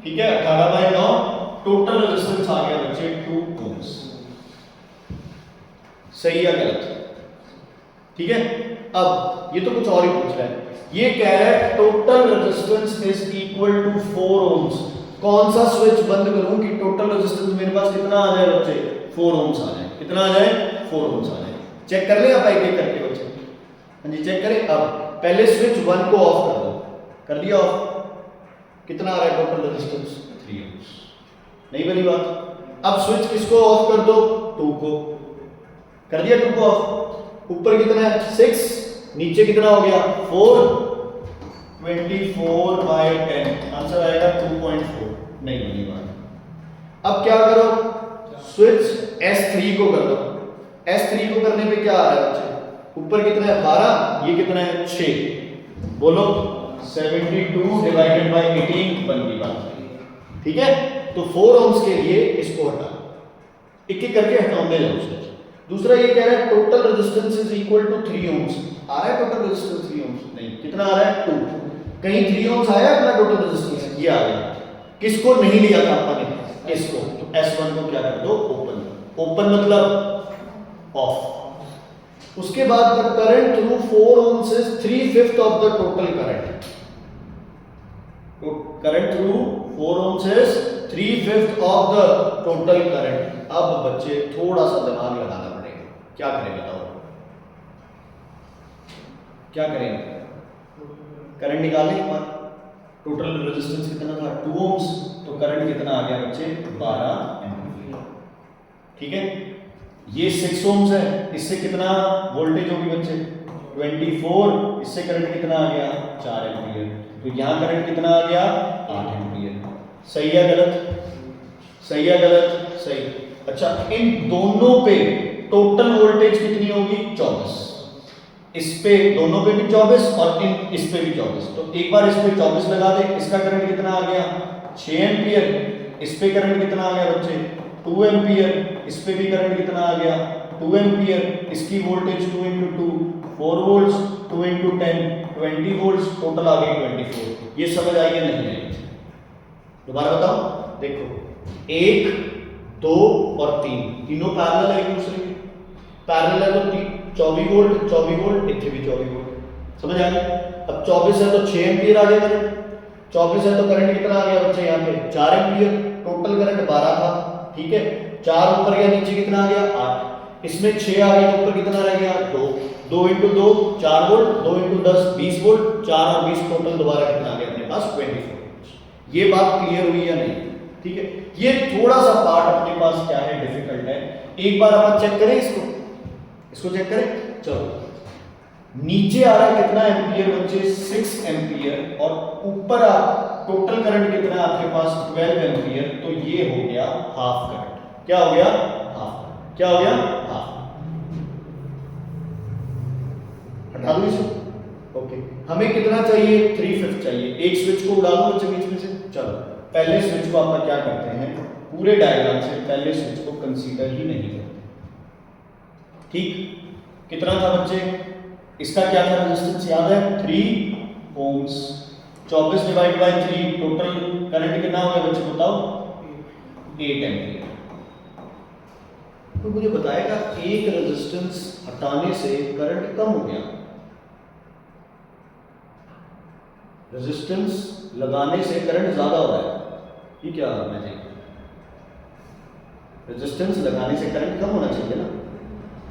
ठीक है, 18/9। टोटल रेजिस्टेंस आ गया बच्चे 2 ओम्स। सही या गलत, ठीक है। अब ये तो कुछ और ही पूछ रहा है, ये कह रहा है total resistance is equal to 4 ohms। कौन सा स्विच बंद करूं कि टोटल रेजिस्टेंस मेरे पास कितना आ जाए बच्चे? 4 ohms आ जाए। कितना आ जाए? 4 ohms आ जाए। चेक कर ले आप एक एक करके बच्चे। हाँ जी चेक करें। अब पहले स्विच 1 को ऑफ कर दो। कर दिया ऑफ। कितना आ रहा है टोटल रेजिस्टेंस? 3 ohms। नहीं बनी बात। अब स्विच किसको ऑफ कर दो? 2 को। कर दिया 2 को ऑफ। ऊपर कितना है? 6। नीचे कितना हो गया? 4। 24/10 आंसर आएगा 2.4। नहीं बनी बात। अब क्या करो? स्विच S3 को कर दो। S3 को करने पे क्या आ रहा है बच्चे? ऊपर कितना है? 12। ये कितना है? 6। बोलो 72 डिवाइडेड बाय 18 बन की बात। ठीक है, तो 4 ohms के लिए इसको हटा, एक एक करके हटाते जाओ स्विच। दूसरा ये कह रहा है total resistance is equal to 3 ohms। आ रहा है टोटल रेजिस्टेंस 3 ohms? नहीं। कितना आ रहा है? 2। कहीं 3 ohms आया अपना टोटल रेजिस्टेंस? ये आ गया। किसको नहीं लिया था अपन ने? इसको। तो S1 को क्या कर दो? ओपन। ओपन मतलब ऑफ। उसके बाद the current through 4 ohms is 3/5 of the total current. तो current through 4 ohms is 3/5 of the total current. अब बच्चे थोड़ा सा दिमाग लगाना पड़ेगा। क्या करें बताओ? क्या करें? करंट निकालें एक बार। टोटल रेजिस्टेंस कितना था? 2 ohms। तो करंट कितना आ गया बच्चे? 12 एम्पीयर। ठीक है, ये 6 ohms है, इससे कितना वोल्टेज होगी बच्चे? 24। इससे करंट कितना आ गया? 4 एम्पीयर। तो यहां करंट कितना आ गया? 8 एम्पीयर। सही है गलत? सही है गलत? सही। अच्छा, इन दोनों पे टोटल वोल्टेज कितनी होगी? 24। इस पे दोनों पे भी 24 और इस पे भी 24। तो एक बार इस पे 24 लगा दे। इसका करंट कितना आ गया? 6 एम्पीयर। इस पे करंट कितना आ गया बच्चे? 2 एम्पीयर। इस पे भी करंट कितना आ गया? 2 एम्पीयर। इसकी वोल्टेज 2 × 2 4 वोल्ट्स। 2 × 10 20 वोल्ट्स। टोटल आ गई 24। ये समझ आई या नहीं आई? दोबारा बताओ। देखो 1 2 और 3 तीनों पैरेलल है एक दूसरे के। पैरेलल है तो 24 वोल्ट 24 वोल्ट, इथे भी 24 वोल्ट। समझ आ गई? अब 24 है तो 6 एम्पीयर आ गया करंट। 24 है तो करंट कितना आ गया बच्चे? यहाँ पे 4 एम्पीयर। टोटल करंट 12 था। ठीक है, 4 ऊपर गया, नीचे कितना आ गया? 8। इसमें 6 आ गया तो ऊपर कितना रह गया? 2। 2 × 2 4 वोल्ट। 2 × 10 20 वोल्ट। 4 और 20 टोटल दोबारा कितना आ गया अपने पास? 24। ये बात क्लियर हुई या नहीं? ठीक है, ये थोड़ा सा पार्ट अपने पास क्या है? डिफिकल्ट है। एक बार अपन चेक करें इसको चेक करें। चलो, नीचे आ रहा है कितना एम्पीयर बच्चे? 6 एम्पीयर। और ऊपर टोटल करंट कितना है आपके पास? 12 एम्पीयर। तो ये हो गया हाफ करंट। क्या हो गया? हाफ। क्या हो गया? हाफ। हटा दो इसको। ओके, हमें कितना चाहिए? 3/5 चाहिए। एक स्विच को उड़ा दो बच्चे बीच में से। चलो, पहले स्विच को आप क्या करते हैं? पूरे डायग्राम से पहले स्विच को कंसीडर ही नहीं करते। ठीक, कितना था बच्चे? इसका क्या था रेजिस्टेंस याद है? 3 ohms। 24 divide by 3 total current कितना हो गया बच्चे बताओ? 8 एम्पीयर। तो मुझे बताएगा एक रेजिस्टेंस हटाने से करंट कम हो गया, रेजिस्टेंस लगाने से करंट ज्यादा हो रहा है। ये क्या मैजिक? रेजिस्टेंस लगाने से करंट कम होना चाहिए ना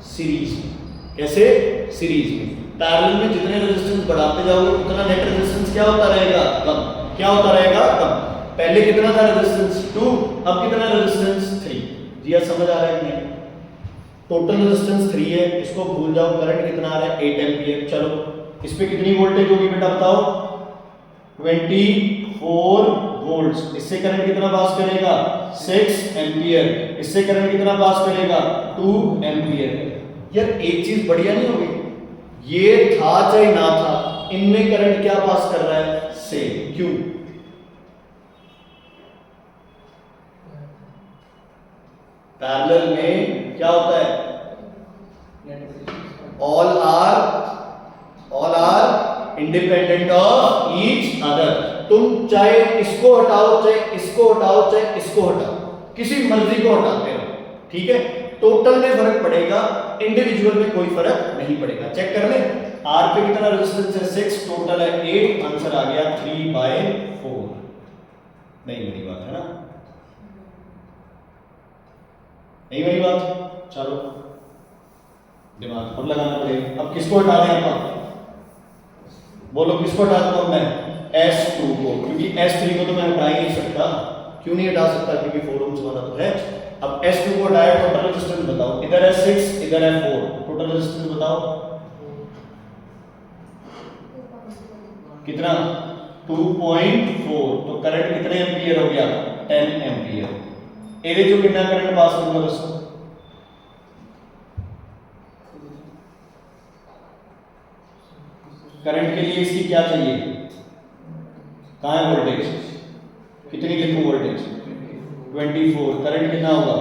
सीरीज में। कैसे? सीरीज में। पैरेलल में जितने रेजिस्टेंस बढ़ाते जाओगे उतना नेट रेजिस्टेंस क्या होता रहेगा? कम। क्या होता रहेगा? कम। पहले कितना था रेजिस्टेंस? 2। अब कितना रेजिस्टेंस? 3। जी यार समझ आ रहा है नहीं? टोटल रेजिस्टेंस 3 है, इसको भूल जाओ। करंट कितना आ रहा है? 8 एम्पीयर। चलो, इस पे कितनी वोल्टेज होगी बेटा बताओ? 24 वोल्ट्स। इससे करंट कितना पास करेगा? 6 एम्पीयर। इससे करंट कितना पास करेगा? 2 एम्पीयर। यार एक चीज बढ़िया नहीं होगी? ये था चाहे ना था, इनमें करंट क्या पास कर रहा है? सेम। क्यों? पैरेलल में क्या होता है? All are independent of each other. तुम चाहे इसको हटाओ, चाहे इसको हटाओ, चाहे इसको हटाओ, किसी मर्जी को हटाते रहो। ठीक है, टोटल में फर्क पड़ेगा, इंडिविजुअल में कोई फर्क नहीं पड़ेगा। चेक कर ले, आर पे कितना रेजिस्टेंस है 6, टोटल है 8, आंसर आ गया 3/4। नहीं बड़ी बात है ना, नहीं बड़ी बात। चलो दिमाग और लगाना पड़ेगा। अब किसको हटा दें अपन, बोलो किसको हटा दूंगा मैं, S2 को, क्योंकि S3 को तो मैं हटा ही नहीं सकता। क्यों नहीं हटा सकता, क्योंकि 4 ओम्स वाला तो है। अब S2 को हटाया, टोटल रेजिस्टेंस बताओ, इधर है 6 इधर है 4, टोटल रेजिस्टेंस बताओ कितना, 2.4। तो करंट कितने एम्पीयर हो गया, 10 एम्पीयर। एरे जो कितना करंट पास होगा दोस्तों, करंट के लिए इसकी क्या चाहिए, कहां है वोल्टेज, कितनी लिखूं वोल्टेज, 24। करंट कितना होगा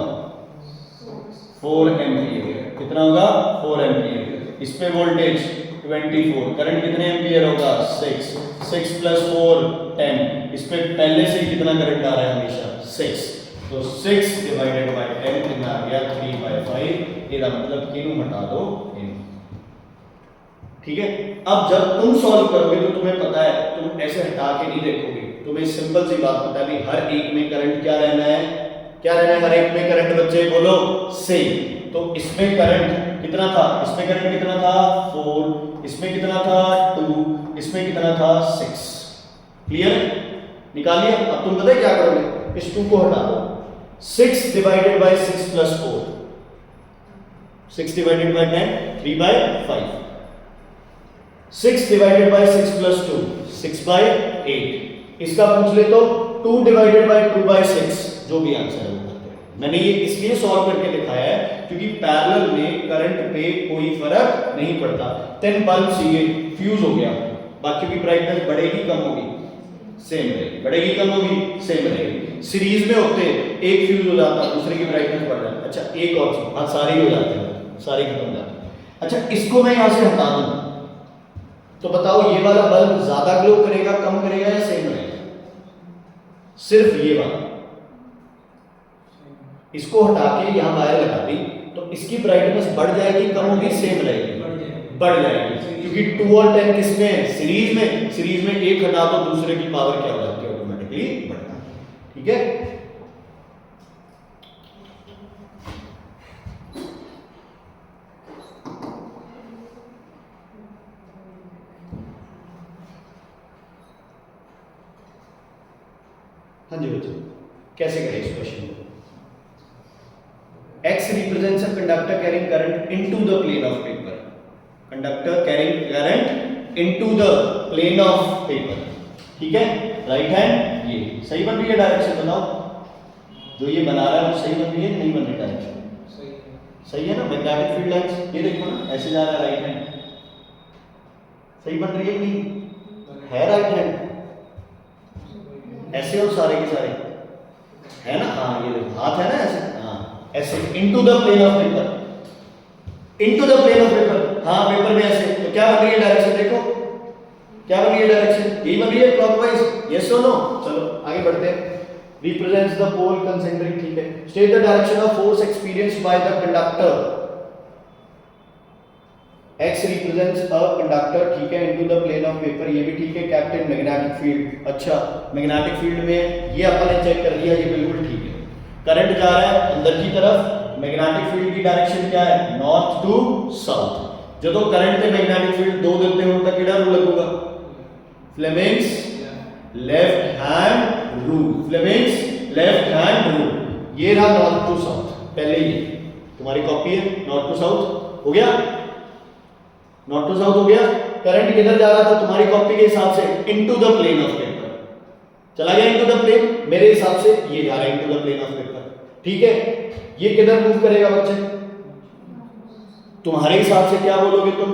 4 एम्पीयर, कितना होगा 4 एम्पीयर। इस पे वोल्टेज 24, करंट कितने एम्पीयर होगा 6, 6 + 4 10। इस पे पहले से कितना करंट आ रहा है हमेशा 6, तो 6 / 10 कितना आ गया 3/5। इसका मतलब किनु हटा दो इन, ठीक है। अब जब तुम सॉल्व करोगे तो तुम्हें पता है, तुम ऐसे हटा के नहीं देखोगे, तुम्हें सिंपल सी बात पता है भी हर एक में करंट क्या रहना है, क्या रहना है हर एक में करंट, बच्चे बोलो सेम। तो इसमें करंट कितना था, इसमें करंट कितना था 4, इसमें कितना था 2, इसमें कितना था 6। क्लियर, निकालिए। अब तुम बताए क्या करोगे, इस 2 को हटा दो, 6 / 6 + 4, 6 / 10 3/5, 6 / 6 + 2 6/8। इसका पूछ ले तो 2 / 2/6, जो भी आंसर है वो करते हैं। मैंने ये इसलिए सॉल्व करके दिखाया है क्योंकि पैरेलल में करंट पे कोई फर्क नहीं पड़ता। 10 बल्ब ये फ्यूज हो गया, बाकी की ब्राइटनेस बढ़ेगी कम होगी, सेम रहेगी, बढ़ेगी कम होगी, सेम रहेगी। सीरीज में होते एक फ्यूज हो जाता, दूसरे की ब्राइटनेस बढ़ जाती। अच्छा एक और चीज, हाँ सारे ही हो जाते हैं, सारे खत्म हो जाते हैं। अच्छा इसको मैं यहां से हटा दूं तो बताओ ये वाला बल्ब ज्यादा ग्लो करेगा कम करेगा या सेम रहेगा, सिर्फ ये वाला। इसको हटा के यहां वायर लगा दी तो इसकी ब्राइटनेस बढ़ जाएगी कम होगी सेम रहेगी, बढ़ जाएगी, क्योंकि 2 और 10 किसमें है सीरीज में, सीरीज में एक हटा दो दूसरे की पावर क्या हो जाती है ऑटोमेटिकली बढ़ जाती है। ठीक है, हाँ जी बच्चों कैसे करें इस क्वेश्चन को। X represents a conductor carrying current into the plane of paper. Conductor carrying current into the plane of paper. ठीक है, राइट हैंड ये सही बन रही है, डायरेक्शन बताओ जो ये बना रहा है वो सही बन रही है नहीं बन रही डायरेक्शन, सही है ना। मैग्नेटिक फील्ड लाइंस ये देखो ना ऐसे जा रहा है, राइट हैंड सही बन रही है नहीं है, राइट हैंड ऐसे और सारे के सारे है ना, हाँ ये देखो हाथ है ना ऐसे, हाँ ऐसे into the plane of paper, into the plane of paper, हाँ पेपर में ऐसे। तो क्या बन रही है डायरेक्शन, देखो क्या बन रही है डायरेक्शन, यही बन रही है क्लॉकवाइज, यस और नो। चलो आगे बढ़ते हैं। रिप्रेजेंट्स द पोल कंसेंट्रिक, ठीक है। State the direction of force experienced by the conductor. X represents a conductor, ठीक है, into the plane of paper, ये भी ठीक है। कैप्टन मैग्नेटिक फील्ड, अच्छा मैग्नेटिक फील्ड में ये अपन ने चेक कर लिया, ये बिल्कुल ठीक है। करंट जा रहा है अंदर की तरफ, मैग्नेटिक फील्ड की डायरेक्शन क्या है नॉर्थ टू साउथ। जो तो करंट से मैग्नेटिक फील्ड दो देते हो तक केड़ा रूल लगेगा, Fleming's left hand rule, Fleming's left hand rule. ये रहा नॉर्थ टू साउथ, पहले ही तुम्हारी कॉपी है, नॉर्थ टू साउथ हो गया, नॉर्थ टू साउथ हो गया। करंट किधर जा रहा था तुम्हारी कॉपी के हिसाब से, into the plane of paper चला गया, इनटू द प्लेन, मेरे हिसाब से ये जा रहा है into the plane of paper, ठीक है। ये किधर मूव करेगा बच्चे, तुम्हारे हिसाब से क्या बोलोगे तुम,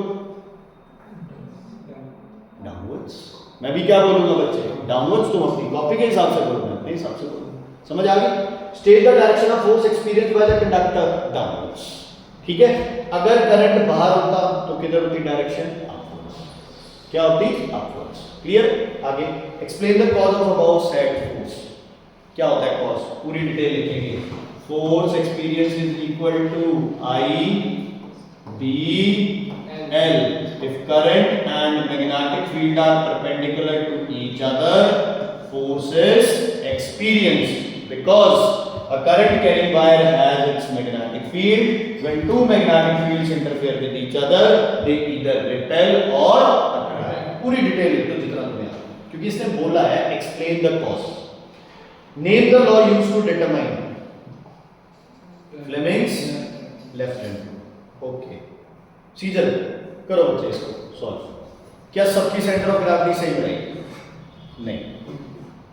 डाउनवर्ड्स। मैं भी क्या बोलूंगा बच्चे, डाउनवर्ड्स। तुम अपनी कॉपी के हिसाब से बोलो, अपने हिसाब से बोलो, समझ आ गई। State the direction of force experienced by the conductor, downwards, ठीक है। अगर करंट बाहर होता तो किधर होती डायरेक्शन, अपवर्ड्स, क्या होती अपवर्ड्स। क्लियर, आगे explain the cause of about said force, क्या होता है कॉज, पूरी डिटेल लिखेंगे। force experience is equal to I B L. If current and magnetic field are perpendicular to each other, force is experienced because a current carrying wire has its magnetic field. When two magnetic fields interfere with each other, they either repel or attract. पूरी detail लिख दो जितना तुम्हें आता है, क्योंकि इसने बोला है explain the cause. Name the law used to determine Fleming's left hand rule. Okay. Season करो बच्चे इसको सॉल्व. क्या सबकी सेंटर ऑफ ग्रेविटी सही बनाई? नहीं.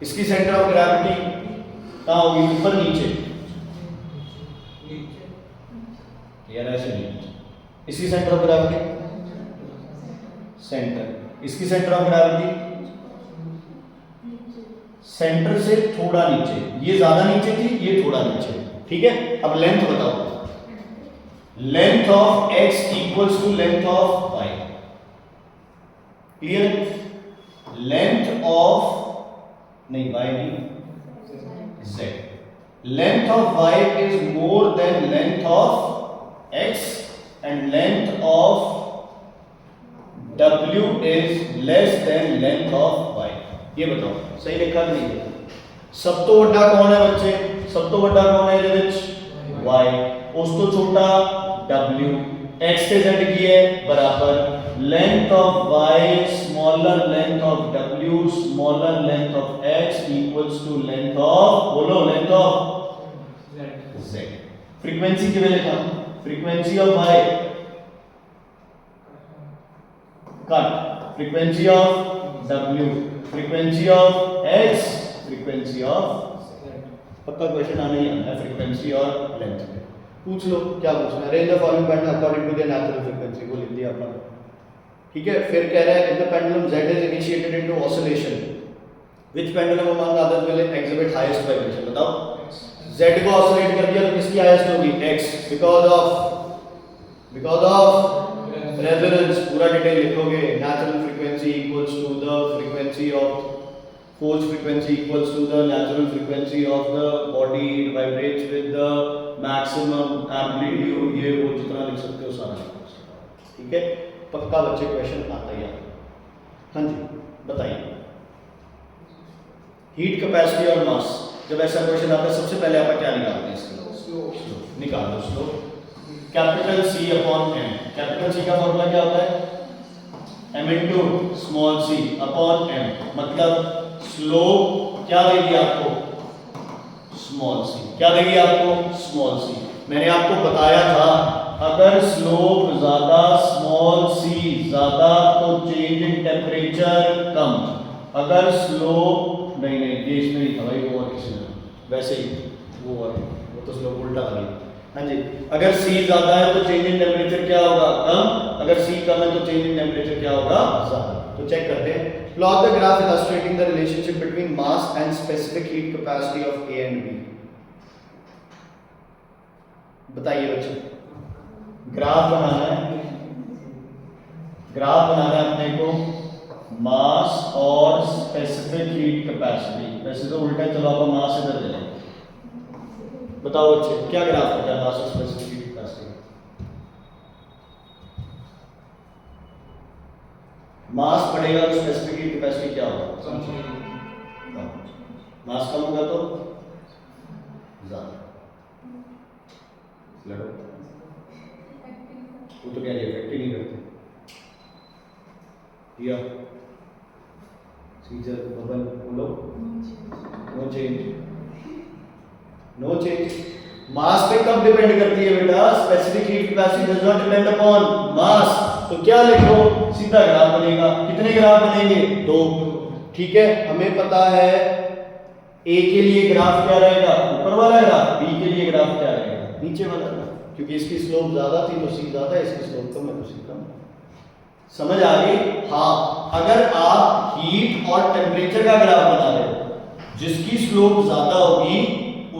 इसकी सेंटर ऑफ ग्रेविटी कहाँ होगी? ऊपर नीचे? यार ऐसे नहीं. इसकी सेंटर ऑफ ग्रेविटी सेंटर. इसकी सेंटर ऑफ ग्रेविटी सेंटर से थोड़ा नीचे. ये ज्यादा नीचे थी, ये थोड़ा नीचे. ठीक है. अब लेंथ बताओ. Length of x equals to length of y. Clear? Length of नहीं y नहीं z. Length of y is more than length of x and length of w is less than length of y. ये बताओ सही लिखा कि नहीं? सब तो बड़ा कौन है बच्चे? सब तो बड़ा कौन है ਇਹਦੇ ਵਿੱਚ? y. उस तो छोटा w. x से z की है बराबर length of y smaller length of w smaller length of x equals to length of बोलो length of z. फ्रीक्वेंसी किਵੇਂ लिखा? Frequency of y cut. Frequency of w. Frequency of x. Frequency of पक्का question आने ही आना है frequency और length पे. पूछ लो क्या पूछना है. Arrange the following pendulum according to the natural frequency को लिख दिया अपना. ठीक है. फिर कह रहा है if the pendulum z is initiated into oscillation which pendulum among others will exhibit highest vibration. बताओ z को ऑसिलेट कर दिया तो किसकी हाईएस्ट होगी? x. Because of resonance. पूरा डिटेल लिखोगे. Natural frequency equals to the frequency of force frequency equals to the natural frequency of the body. It vibrates with the maximum amplitude. ये वो जितना लिख सकते हो सारा लिख सकते हो. ठीक है. पक्का बच्चे क्वेश्चन आता ही आता. हाँ जी बताइए. हीट कैपेसिटी और मास. जब ऐसा क्वेश्चन आता है सबसे पहले आप क्या निकालते हैं? स्लो. निकाल दो slow. Capital C upon m. Capital C का फॉर्मूला क्या होता है? m into small c upon m. मतलब स्लो क्या देगी आपको? Small C. क्या देगी आपको? Small C. मैंने आपको बताया था अगर स्लोप ज्यादा स्मॉल सी ज्यादा तो चेंज इन टेम्परेचर कम. अगर स्लोप नहीं ये इसमें नहीं था भाई, वो और किसी ने वैसे ही वो तो स्लोप उल्टा था. हाँ जी. अगर सी ज्यादा है तो चेंज इन टेम्परेचर क्या होगा? कम. अगर सी कम है तो चेंज इन टेम्परेचर क्या होगा? ज्यादा. तो चेक करते हैं. Plot the graph illustrating the relationship between mass and specific heat capacity of A and B. बताइए बच्चे. ग्राफ बनाना है. ग्राफ बनाना है अपने को मास और स्पेसिफिक हीट कैपेसिटी. वैसे तो उल्टा. चलो आप मास इधर ले लें. बताओ बच्चे क्या ग्राफ होता है मास और स्पेसिफिक हीट कैपेसिटी? मास बढ़ेगा तो स्पेसिफिक हीट कैपेसिटी क्या होगा? मास कम होगा तो ज्यादा. लड़ो. वो तो क्या इफेक्ट ही नहीं करते. या सीजर बबल बोलो. No change. No change. Mass पे कब डिपेंड करती है बेटा? Specific heat capacity does not depend upon mass. तो क्या लिखो? सीधा ग्राफ बनेगा. कितने ग्राफ बनेंगे? 2. ठीक है. हमें पता है ए के लिए ग्राफ क्या रहेगा? ऊपर वाला ग्राफ. बी के लिए ग्राफ क्या रहेगा? नीचे वाला ग्राफ. क्योंकि इसकी स्लोप ज्यादा थी तो सी ज्यादा, इसकी स्लोप कम है तो सी कम. समझ आ गई? हाँ. अगर आप हीट और टेम्परेचर का ग्राफ बना रहे हो, जिसकी स्लोप ज्यादा होगी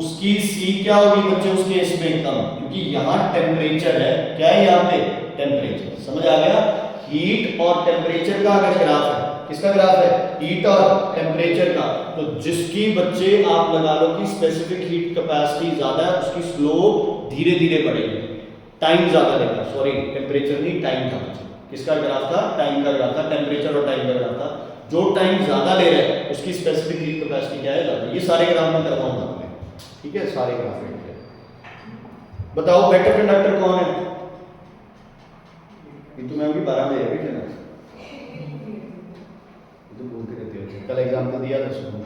उसकी सी क्या होगी बच्चे? उसके इसमें कम. क्योंकि यहाँ टेम्परेचर है. क्या है यहाँ पे? टेम्परेचर. समझ आ गया? हीट और टेम्परेचर का अगर ग्राफ है किसका ग्राफ है? हीट और टेम्परेचर का। तो जिसकी बच्चे आप लगा लो कि स्पेसिफिक हीट कैपेसिटी ज्यादा है, उसकी स्लोप धीरे धीरे बढ़ेगी, टाइम ज्यादा लेगा। सॉरी, टेम्परेचर नहीं, टाइम था बच्चे। किसका ग्राफ था? टाइम का ग्राफ था, टेम्परेचर और टाइम का ग्राफ था। जो टाइम ज्यादा ले रहा है उसकी स्पेसिफिक हीट कैपेसिटी क्या है? ज्यादा। ये सारे ग्राफ मैं करवाऊंगा तुम्हें, ठीक है? सारे ग्राफ बताओ बेटर कंडक्टर कौन है? ये तो मैं अभी 12 में है ना, तो बोलते रहते हो, कल एग्जांपल दिया था सुनो।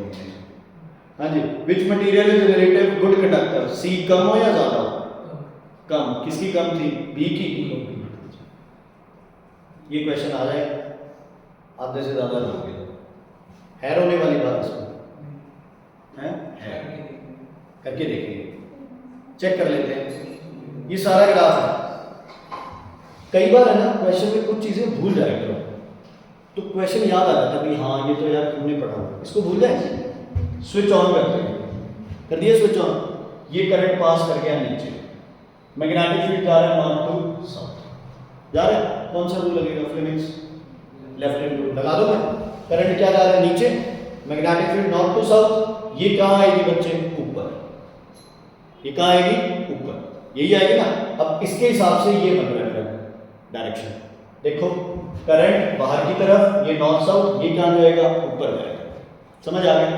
हाँ जी, which material is relative good conductor? C कम हो या ज्यादा हो? कम। किसकी कम थी? बी की। ये क्वेश्चन आ जाए आधे से ज्यादा लोग है रोने वाली बात इसमें है? करके देखेंगे, चेक कर लेते हैं। ये सारा ग्राफ है। कई बार है ना क्वेश्चन में कुछ चीजें भूल जाए करो, तो क्वेश्चन याद आ जाता है कि हाँ ये तो यार तुमने पढ़ा हुआ, इसको भूल जाए। स्विच ऑन करते हैं, कर दिया स्विच ऑन, ये करंट पास कर गया नीचे, मैग्नेटिक फील्ड जा रहा है नॉर्थ टू साउथ जा रहा है। कौन सा रूल लगेगा? फ्लेमिंग्स लेफ्ट हैंड रूल लगा दो। करंट क्या जा रहा है? नीचे, magnetic field north to south. ये कहाँ आएगी बच्चे? ऊपर। ये कहाँ आएगी? ऊपर। यही आएगी ना। अब इसके हिसाब से ये बन रहा है डायरेक्शन। देखो करंट बाहर की तरफ, ये नॉर्थ साउथ, ये कहाँ जाएगा? ऊपर जाएगा। समझ आ गया?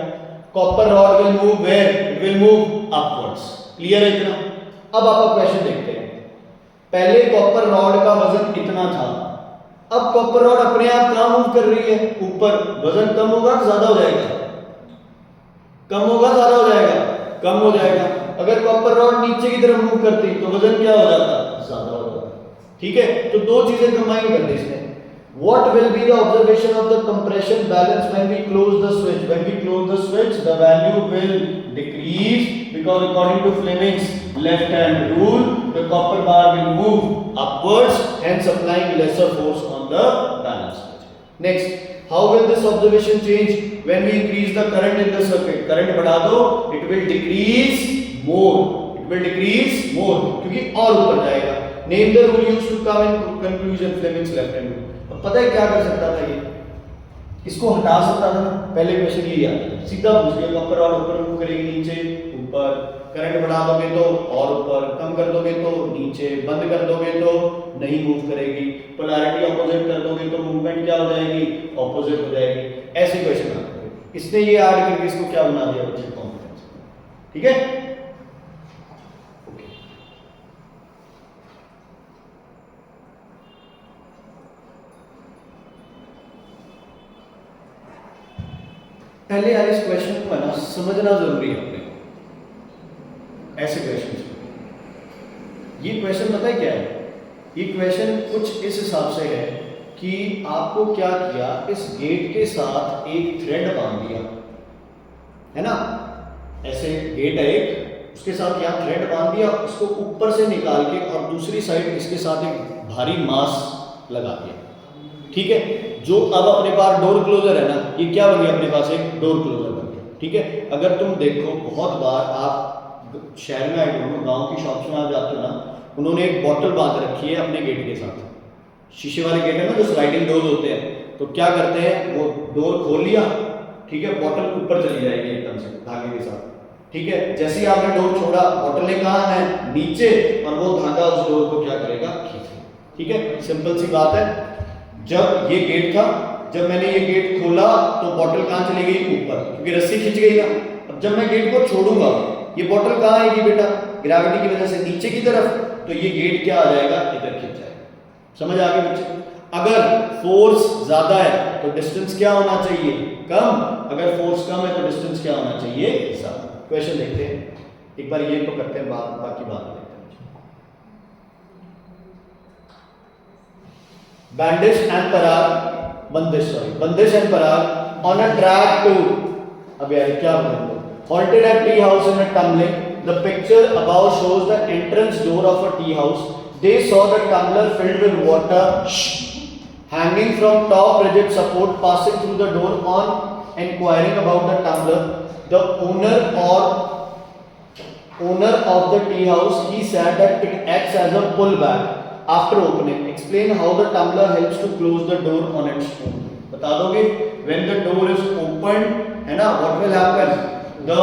Copper rod will move where? It will move upwards. Clear है इतना? अब आप क्वेश्चन देखते हैं। पहले कॉपर रॉड का वजन कितना था, अब कॉपर रॉड अपने आप कहां मूव कर रही है? ऊपर। वजन कम होगा ज्यादा हो जाएगा? कम होगा ज्यादा हो जाएगा? कम हो जाएगा। अगर कॉपर रॉड नीचे की तरफ मूव करती तो वजन क्या हो जाता? ज्यादा हो जाता। ठीक है, तो दो चीजें कंबाइन कर दी इसने। What will be the observation of the compression balance when we close the switch? When we close the switch, the value will decrease because according to Fleming's left hand rule, the copper bar will move upwards, hence applying lesser force on the balance switch. Next, how will this observation change when we increase the current in the circuit? Current बढ़ा दो, it will decrease more. It will decrease more क्योंकि और ऊपर जाएगा. Name the rule used to come in conclusion. Fleming's left hand rule. पता है क्या कर सकता था? ये इसको हटा सकता था ना। पहले क्वेश्चन ये आता सीधा पूछ लिया, कॉपर रॉड ऊपर मूव करेगी, नीचे ऊपर। करंट बढ़ा दोगे तो और ऊपर, कम कर दोगे तो नीचे, बंद कर दोगे तो नहीं मूव करेगी, पोलैरिटी ऑपोजिट कर दोगे तो मूवमेंट क्या हो जाएगी? ऑपोजिट हो जाएगी। ऐसे क्वेश्चन आते हैं। इसने ये ऐड करके इसको क्या बना दिया बच्चे? कॉन्फिडेंस। ठीक है, पहले यार इस क्वेश्चन को है ना समझना जरूरी है अपने। ऐसे क्वेश्चन, ये क्वेश्चन पता है क्या है? ये क्वेश्चन कुछ इस हिसाब से है कि आपको क्या किया, इस गेट के साथ एक थ्रेड बांध दिया है ना। ऐसे गेट है एक, उसके साथ यहाँ थ्रेड बांध दिया, उसको ऊपर से निकाल के और दूसरी साइड इसके साथ एक भारी मास लगा दिया। ठीक है, जो अब अपने पास डोर क्लोजर है ना, ये क्या बन गया? अपने पास एक डोर क्लोजर बन गया। ठीक है, अगर तुम देखो बहुत बार आप शहर में आए हो, गांव की शॉप्स में आप जाते हो ना, उन्होंने एक बॉटल बांध रखी है अपने गेट के साथ। शीशे वाले गेट है ना जो स्लाइडिंग डोर होते हैं, तो क्या करते हैं वो डोर खोल लिया, ठीक है, बॉटल ऊपर चली जाएगी एकदम से धागे के साथ। ठीक है, जैसे ही आपने डोर छोड़ा, बॉटल ने कहा है नीचे, और वो धागा उस डोर को क्या करेगा? खींचेगा। ठीक है, सिंपल सी बात है। जब ये गेट था, जब मैंने ये गेट खोला तो बॉटल कहां चली गई? ऊपर, क्योंकि रस्सी खिंच गई ना। अब जब मैं गेट को छोड़ूंगा, ये बॉटल कहां आएगी बेटा? ग्रेविटी की वजह से नीचे की तरफ, तो ये गेट क्या आ जाएगा? इधर खिंच जाएगा। समझ आ गई बच्चे? अगर फोर्स ज्यादा है तो डिस्टेंस क्या होना चाहिए? कम। अगर फोर्स कम है तो डिस्टेंस क्या होना चाहिए? ज्यादा। क्वेश्चन देखते हैं एक बार, ये तो करते हैं, बाकी बात देखते हैं। Bandish and Parag, Bandish and Parag on a track to, अब यार क्या बोलूं, halted at tea house in a tumbling. The picture above shows the entrance door of a tea house. They saw the tumbler filled with water hanging from top rigid support, passing through the door. On inquiring about the tumbler, the owner of the tea house, he said that it acts as a pull back. After opening, explain how the tumbler helps to close the door on its own. बता दोगे? When the door is opened, है ना, what will happen? The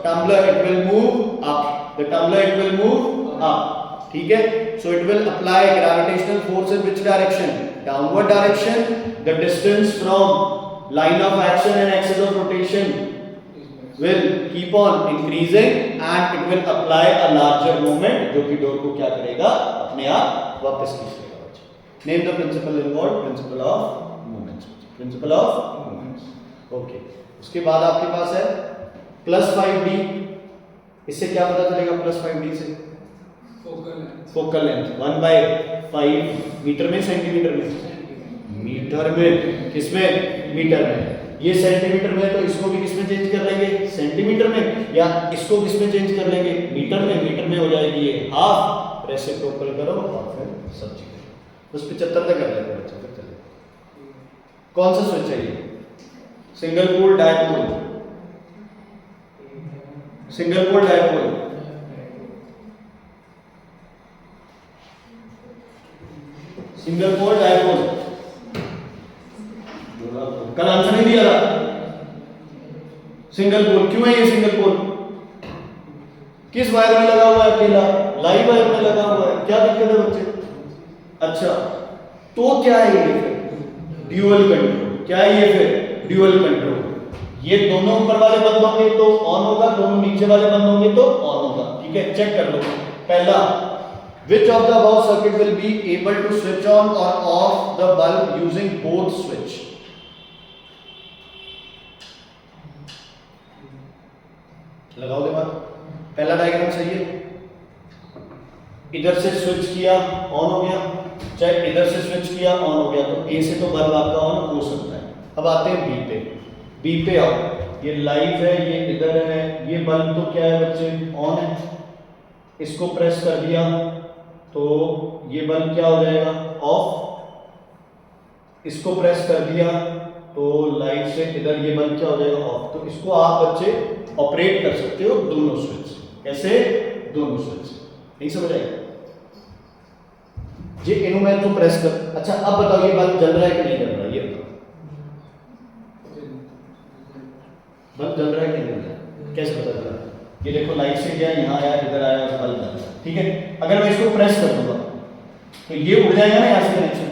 tumbler it will move up. The tumbler it will move up. ठीक है? So it will apply gravitational force in which direction? Downward direction. The distance from line of action and axis of rotation will keep on increasing and it will apply a larger moment जो कि door को क्या करेगा? अपने आप वापस खींच लेगा बच्चे. Name the principle involved. Principle of moments. Principle of moments. Okay. उसके बाद आपके पास है +5d. इससे क्या पता चलेगा +5d से? फोकल लेंथ 1/5 मीटर में सेंटीमीटर में? मीटर में. किसमें? मीटर में. ये सेंटीमीटर में तो इसको भी किसमें चेंज कर लेंगे? सेंटीमीटर में. या इसको किसमें चेंज कर लेंगे? मीटर में. मीटर में हो जाएगी ये हाफ. रेसिप्रोकल करो और फिर सब्जी करो. बस 75 तक कर लेते हैं बच्चा. फिर चलिए कौन सा स्विच चाहिए? Single pole dipole. Single pole dipole. Single pole dipole. कल आंसर नहीं दिया था. Single pole. क्यों है ये सिंगल पोल? किस वायर में लगा हुआ है? अकेला लाइव वायर में लगा हुआ है. क्या दिक्कत है बच्चे? अच्छा तो क्या है ये? Dual control. क्या है ये? फिर ड्यूअल कंट्रोल. ये दोनों ऊपर वाले बंद होंगे तो ऑन होगा, दोनों नीचे वाले बंद होंगे तो ऑन होगा. ठीक है, चेक कर लो. पहला, which of the above circuit will be able to switch on or off the bulb using both switch? लगाओ दिमाग. पहला डायग्राम सही है. इधर से स्विच किया ऑन हो गया, चाहे इधर से स्विच किया ऑन हो गया. तो ए से तो बल्ब आपका ऑन हो सकता है. अब आते हैं बी पे. बी पे आओ. ये लाइव है, ये इधर है. ये बल्ब तो क्या है बच्चे? ऑन है. इसको प्रेस कर दिया तो ये बल्ब क्या हो जाएगा? ऑफ. इसको प्रेस कर दिया तो लाइट से इधर ये बल्ब क्या हो जाएगा? ऑफ. तो इसको आप बच्चे ऑपरेट कर सकते हो दोनों स्विच. कैसे? दोनों स्विच. नहीं समझ आएगा? ये इन्हों में तो प्रेस कर. अच्छा अब बताओ ये बल्ब जल रहा है कि नहीं जल रहा है? ये बताओ. बल्ब जल रहा है कि नहीं जल रहा है? कैसे पता चला? ये देखो लाइट से गया, यहाँ आया, इधर आया, बल्ब जल रहा है. ठीक है. अगर मैं इसको प्रेस कर दूंगा तो ये उड़ जाएगा ना यहाँ से कनेक्शन.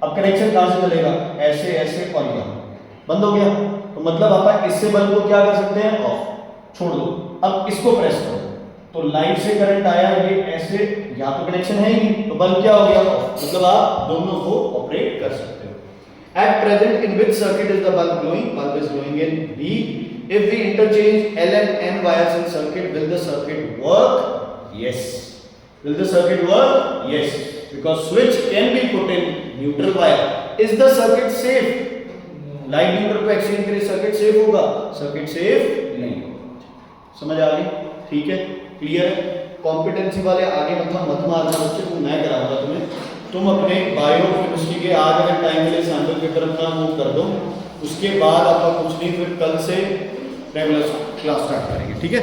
अब कनेक्शन कहाँ से चलेगा? ऐसे ऐसे और यहाँ बंद हो गया. तो मतलब आप इससे बल्ब को क्या कर सकते हैं? ऑफ. छोड़ दो. अब इसको प्रेस करो तो लाइट से करंट आया, ये ऐसे, यहाँ तो कनेक्शन है ही नहीं, तो बल्ब क्या हो गया? ऑफ. मतलब आप दोनों को ऑपरेट कर सकते हो. At present, in which circuit is the bulb glowing? Bulb is glowing in B. If we interchange L and N wires in circuit, will the circuit work? Yes. Will the circuit work? Yes. Because switch can be put in neutral wire. Is the circuit safe? Line neutral को exchange करें, circuit safe होगा? Circuit safe नहीं होगा. समझ आ गई? ठीक है, क्लियर है. कॉम्पिटेंसी वाले आगे मत मारना बच्चे को, मैं कराऊंगा तुम्हें. तुम अपने बायो केमिस्ट्री के आज अगर टाइम मिले सैंपल पेपर अपना मूव कर दो. उसके बाद आपका कुछ नहीं, फिर कल से रेगुलर क्लास स्टार्ट करेंगे. ठीक है.